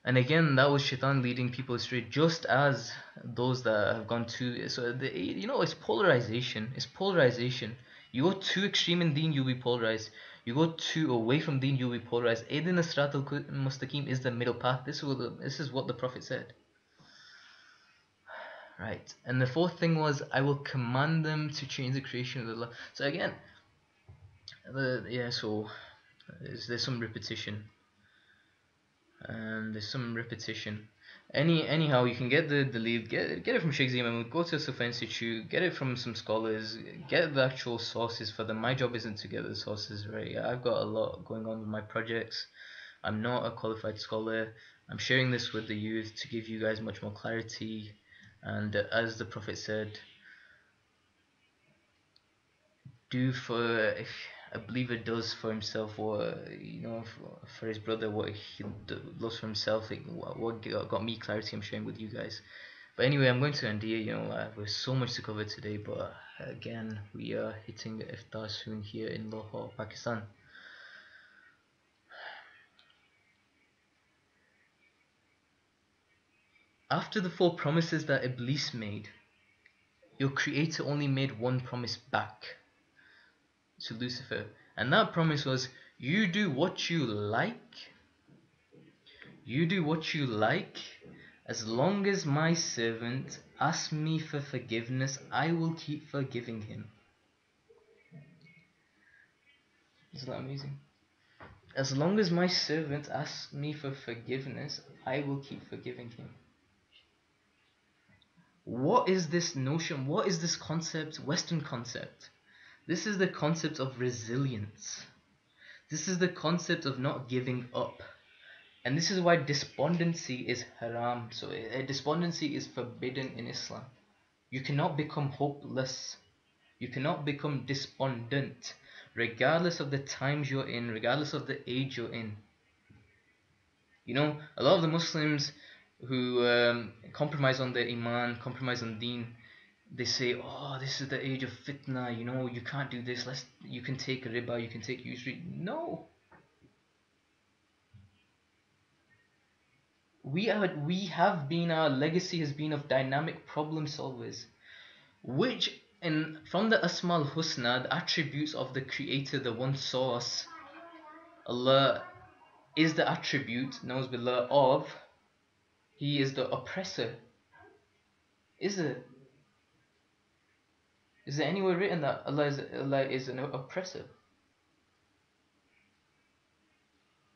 And again, that was Shaitan leading people astray, just as those that have gone too. So it's polarization. It's polarization. You go too extreme in Deen, you'll be polarized. You go too away from Deen, you'll be polarized. Aidin as-Sirat al-Mustaqim is the middle path. This is what the Prophet said. Right. And the fourth thing was, I will command them to change the creation of Allah. So again, so there's some repetition. There's some repetition. Anyhow, you can get the lead, get it from Sheikh Zima, go to the Sufa Institute, get it from some scholars, get the actual sources for them. My job isn't to get the sources, right? I've got a lot going on with my projects. I'm not a qualified scholar. I'm sharing this with the youth to give you guys much more clarity. And as the Prophet said, do for if a believer does for himself, or for his brother, what he loves for himself. What got me clarity, I'm sharing with you guys. But anyway, I'm going to end here. There's so much to cover today, but again, we are hitting iftar soon here in Lahore, Pakistan. After the 4 promises that Iblis made, your creator only made one promise back to Lucifer, and that promise was, you do what you like, as long as my servant asks me for forgiveness, I will keep forgiving him. Isn't that amazing? As long as my servant asks me for forgiveness, I will keep forgiving him. What is this notion? What is this concept? Western concept. This is the concept of resilience. This is the concept of not giving up. And this is why despondency is haram. So despondency is forbidden in Islam. You cannot become hopeless. You cannot become despondent, regardless of the times you're in, regardless of the age you're in. A lot of the Muslims who compromise on their iman, compromise on deen, they say, oh, this is the age of fitna, you can't do this, you can take riba, you can take usury. No. Our legacy has been of dynamic problem solvers, which, from the Asma al-Husna, the attributes of the Creator, the one source, Allah is the attribute, Na'uz Billah, of, He is the oppressor. Is it? Is there anywhere written that Allah is an oppressor?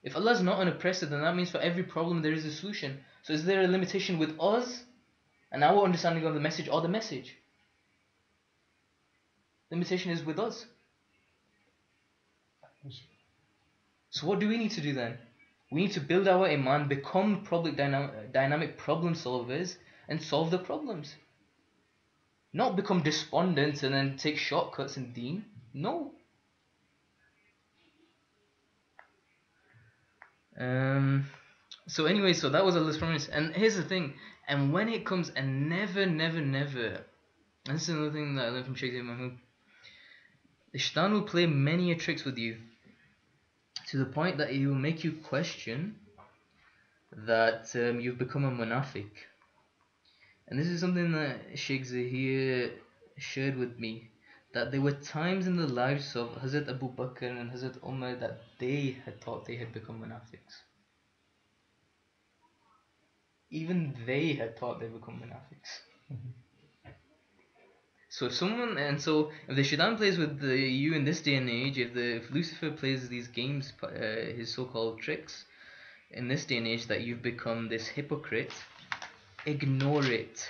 If Allah is not an oppressor, then that means for every problem there is a solution. So is there a limitation with us and our understanding of the message, or the message? The limitation is with us. So what do we need to do then? We need to build our iman, become dynamic problem solvers, and solve the problems. Not become despondent and then take shortcuts in deen. No. So anyway, so that was Allah's promise. And here's the thing. And when it comes, and never, never, never, and this is another thing that I learned from Shaykh Mahmood, the shaitan will play many tricks with you, to the point that he will make you question that you've become a munafiq. And this is something that Sheikh Zahir shared with me, that there were times in the lives of Hazrat Abu Bakr and Hazrat Umar that they had thought they had become munafiqs. Even they had thought they become munafiqs. So if the shaitan plays with you in this day and age, if Lucifer plays these games, his so-called tricks, in this day and age, that you've become this hypocrite, ignore it.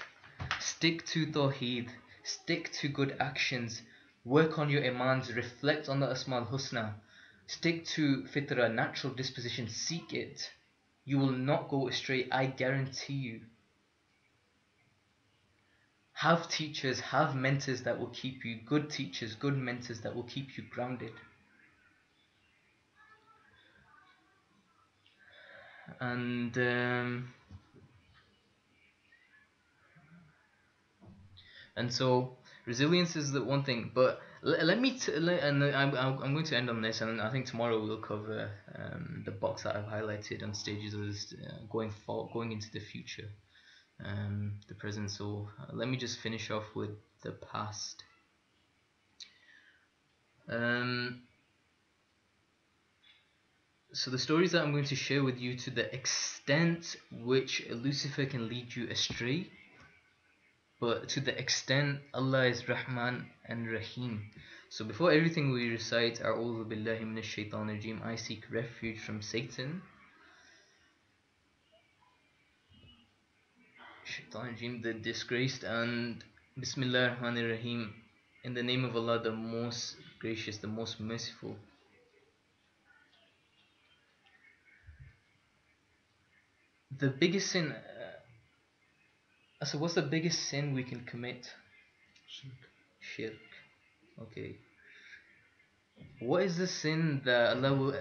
Stick to Tawheed. Stick to good actions. Work on your imans. Reflect on the Asma al-Husna. Stick to fitrah, natural disposition. Seek it. You will not go astray, I guarantee you. Have teachers, have mentors that will keep you, good teachers, good mentors that will keep you grounded. And so resilience is the one thing, but I'm going to end on this, and I think tomorrow we'll cover the box that I've highlighted on stages of this, going into the future, the present. So let me just finish off with the past. So the stories that I'm going to share with you, to the extent which Lucifer can lead you astray, but to the extent Allah is Rahman and Rahim. So before everything we recite, A'udhu Billahi Minash Shaitanir Rajeem, I seek refuge from Satan. Shaitan Rajeem, the disgraced, and Bismillah Rahmanir Rahim, in the name of Allah, the most gracious, the most merciful. the biggest sin. So what's the biggest sin we can commit? Shirk. Shirk. Okay. What is the sin that Allah will?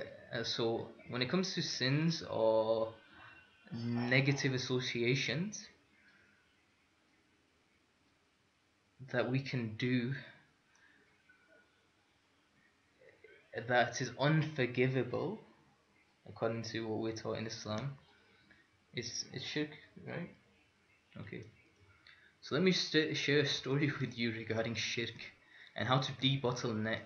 So when it comes to sins or negative associations that we can do that is unforgivable, according to what we're taught in Islam, it's shirk, right? Okay. So let me share a story with you regarding shirk and how to debottleneck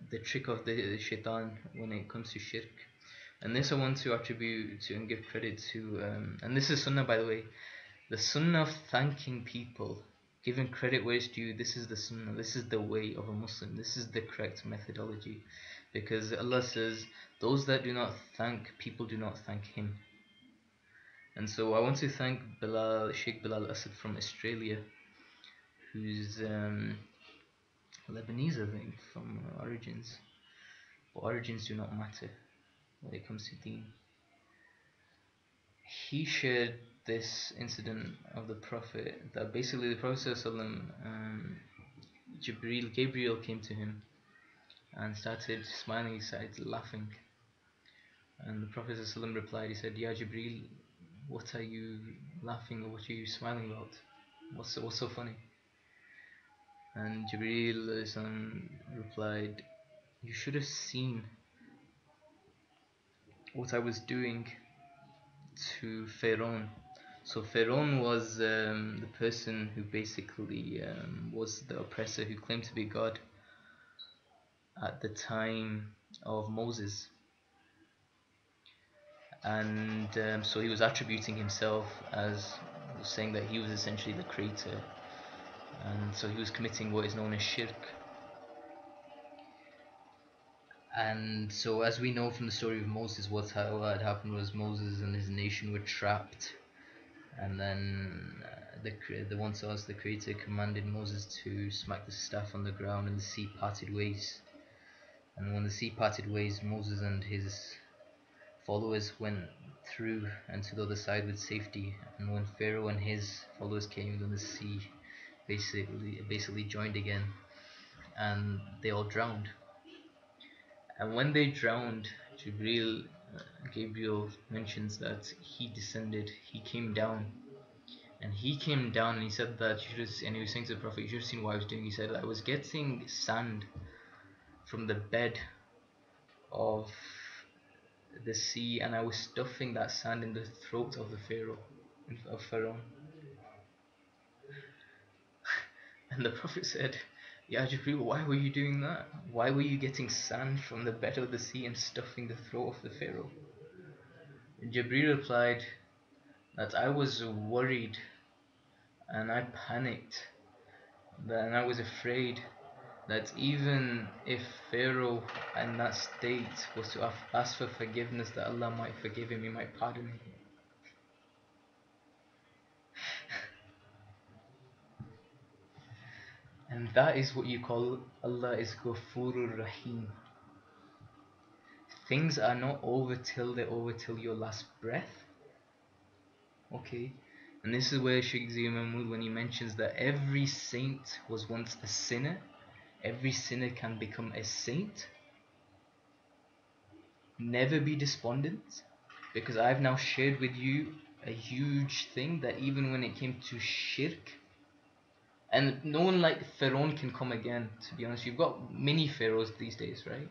the trick of the shaitan when it comes to shirk. And this I want to attribute to and give credit to, and this is sunnah, by the way, the sunnah of thanking people, giving credit where it's due. This is the sunnah, this is the way of a Muslim, this is the correct methodology, because Allah says, those that do not thank people do not thank Him. And so I want to thank Sheikh Bilal Asad from Australia, who's Lebanese, I think, from origins. But origins do not matter when it comes to deen. He shared this incident of the Prophet, that basically the Prophet Gabriel came to him and started smiling, he started laughing. And the Prophet replied, he said, Ya Jibreel, what are you laughing or what are you smiling about? What's so funny? And Jibreel replied, you should have seen what I was doing to Pharaoh. So Pharaoh was the person who basically was the oppressor who claimed to be God at the time of Moses. And so he was attributing himself as saying that he was essentially the creator. And so he was committing what is known as shirk. And so, as we know from the story of Moses, what had happened was Moses and his nation were trapped, and then the one source, the Creator, commanded Moses to smack the staff on the ground, and the sea parted ways. And when the sea parted ways, Moses and his followers went through and to the other side with safety. And when Pharaoh and his followers came, then the sea basically joined again, and they all drowned. And when they drowned, Gabriel mentions that he descended, he came down. And he came down and he said that and he was saying to the Prophet, you should have seen what I was doing. He said, I was getting sand from the bed of the sea and I was stuffing that sand in the throat of Pharaoh. And the Prophet said, Ya Jibreel, why were you doing that? Why were you getting sand from the bed of the sea and stuffing the throat of the Pharaoh? Jibreel replied that I was worried and I panicked, and I was afraid that even if Pharaoh in that state was to ask for forgiveness, that Allah might forgive him, He might pardon him. And that is what you call Allah is Ghafurur Rahim. Things are not over till they're over till your last breath. Okay? And this is where Shaykh Zia Mahmood, when he mentions that every saint was once a sinner, every sinner can become a saint. Never be despondent, because I've now shared with you a huge thing that even when it came to shirk, and no one like Pharaoh can come again, to be honest. You've got mini pharaohs these days, right?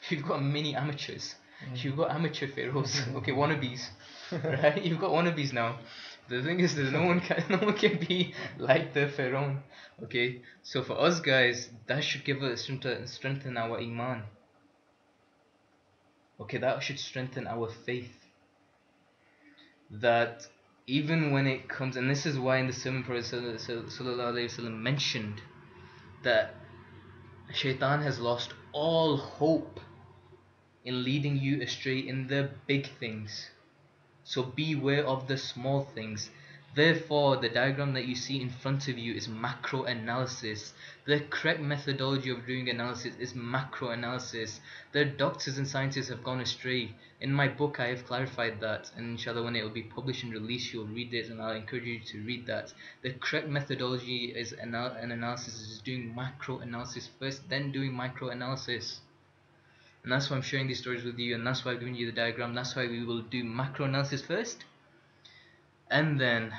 You've got mini amateurs. You've got amateur pharaohs, okay, wannabes, right? You've got wannabes now. The thing is that no one can be like the Pharaoh, okay? So for us guys, that should give us strengthen our iman. Okay, that should strengthen our faith. That even when it comes, and this is why in the sermon Prophet Sallallahu Alaihi Wasallam mentioned that Shaitan has lost all hope in leading you astray in the big things. So beware of the small things. Therefore, the diagram that you see in front of you is macro analysis. The correct methodology of doing analysis is macro analysis. The doctors and scientists have gone astray. In my book, I have clarified that, and inshallah, when it will be published and released, you'll read it, and I'll encourage you to read that. The correct methodology is an analysis is doing macro analysis first, then doing micro analysis. And that's why I'm sharing these stories with you, and that's why I've given you the diagram. That's why we will do macro analysis first, and then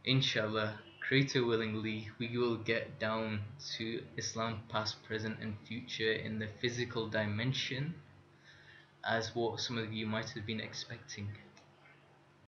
inshallah, creator willingly, we will get down to Islam past, present and future in the physical dimension, as what some of you might have been expecting.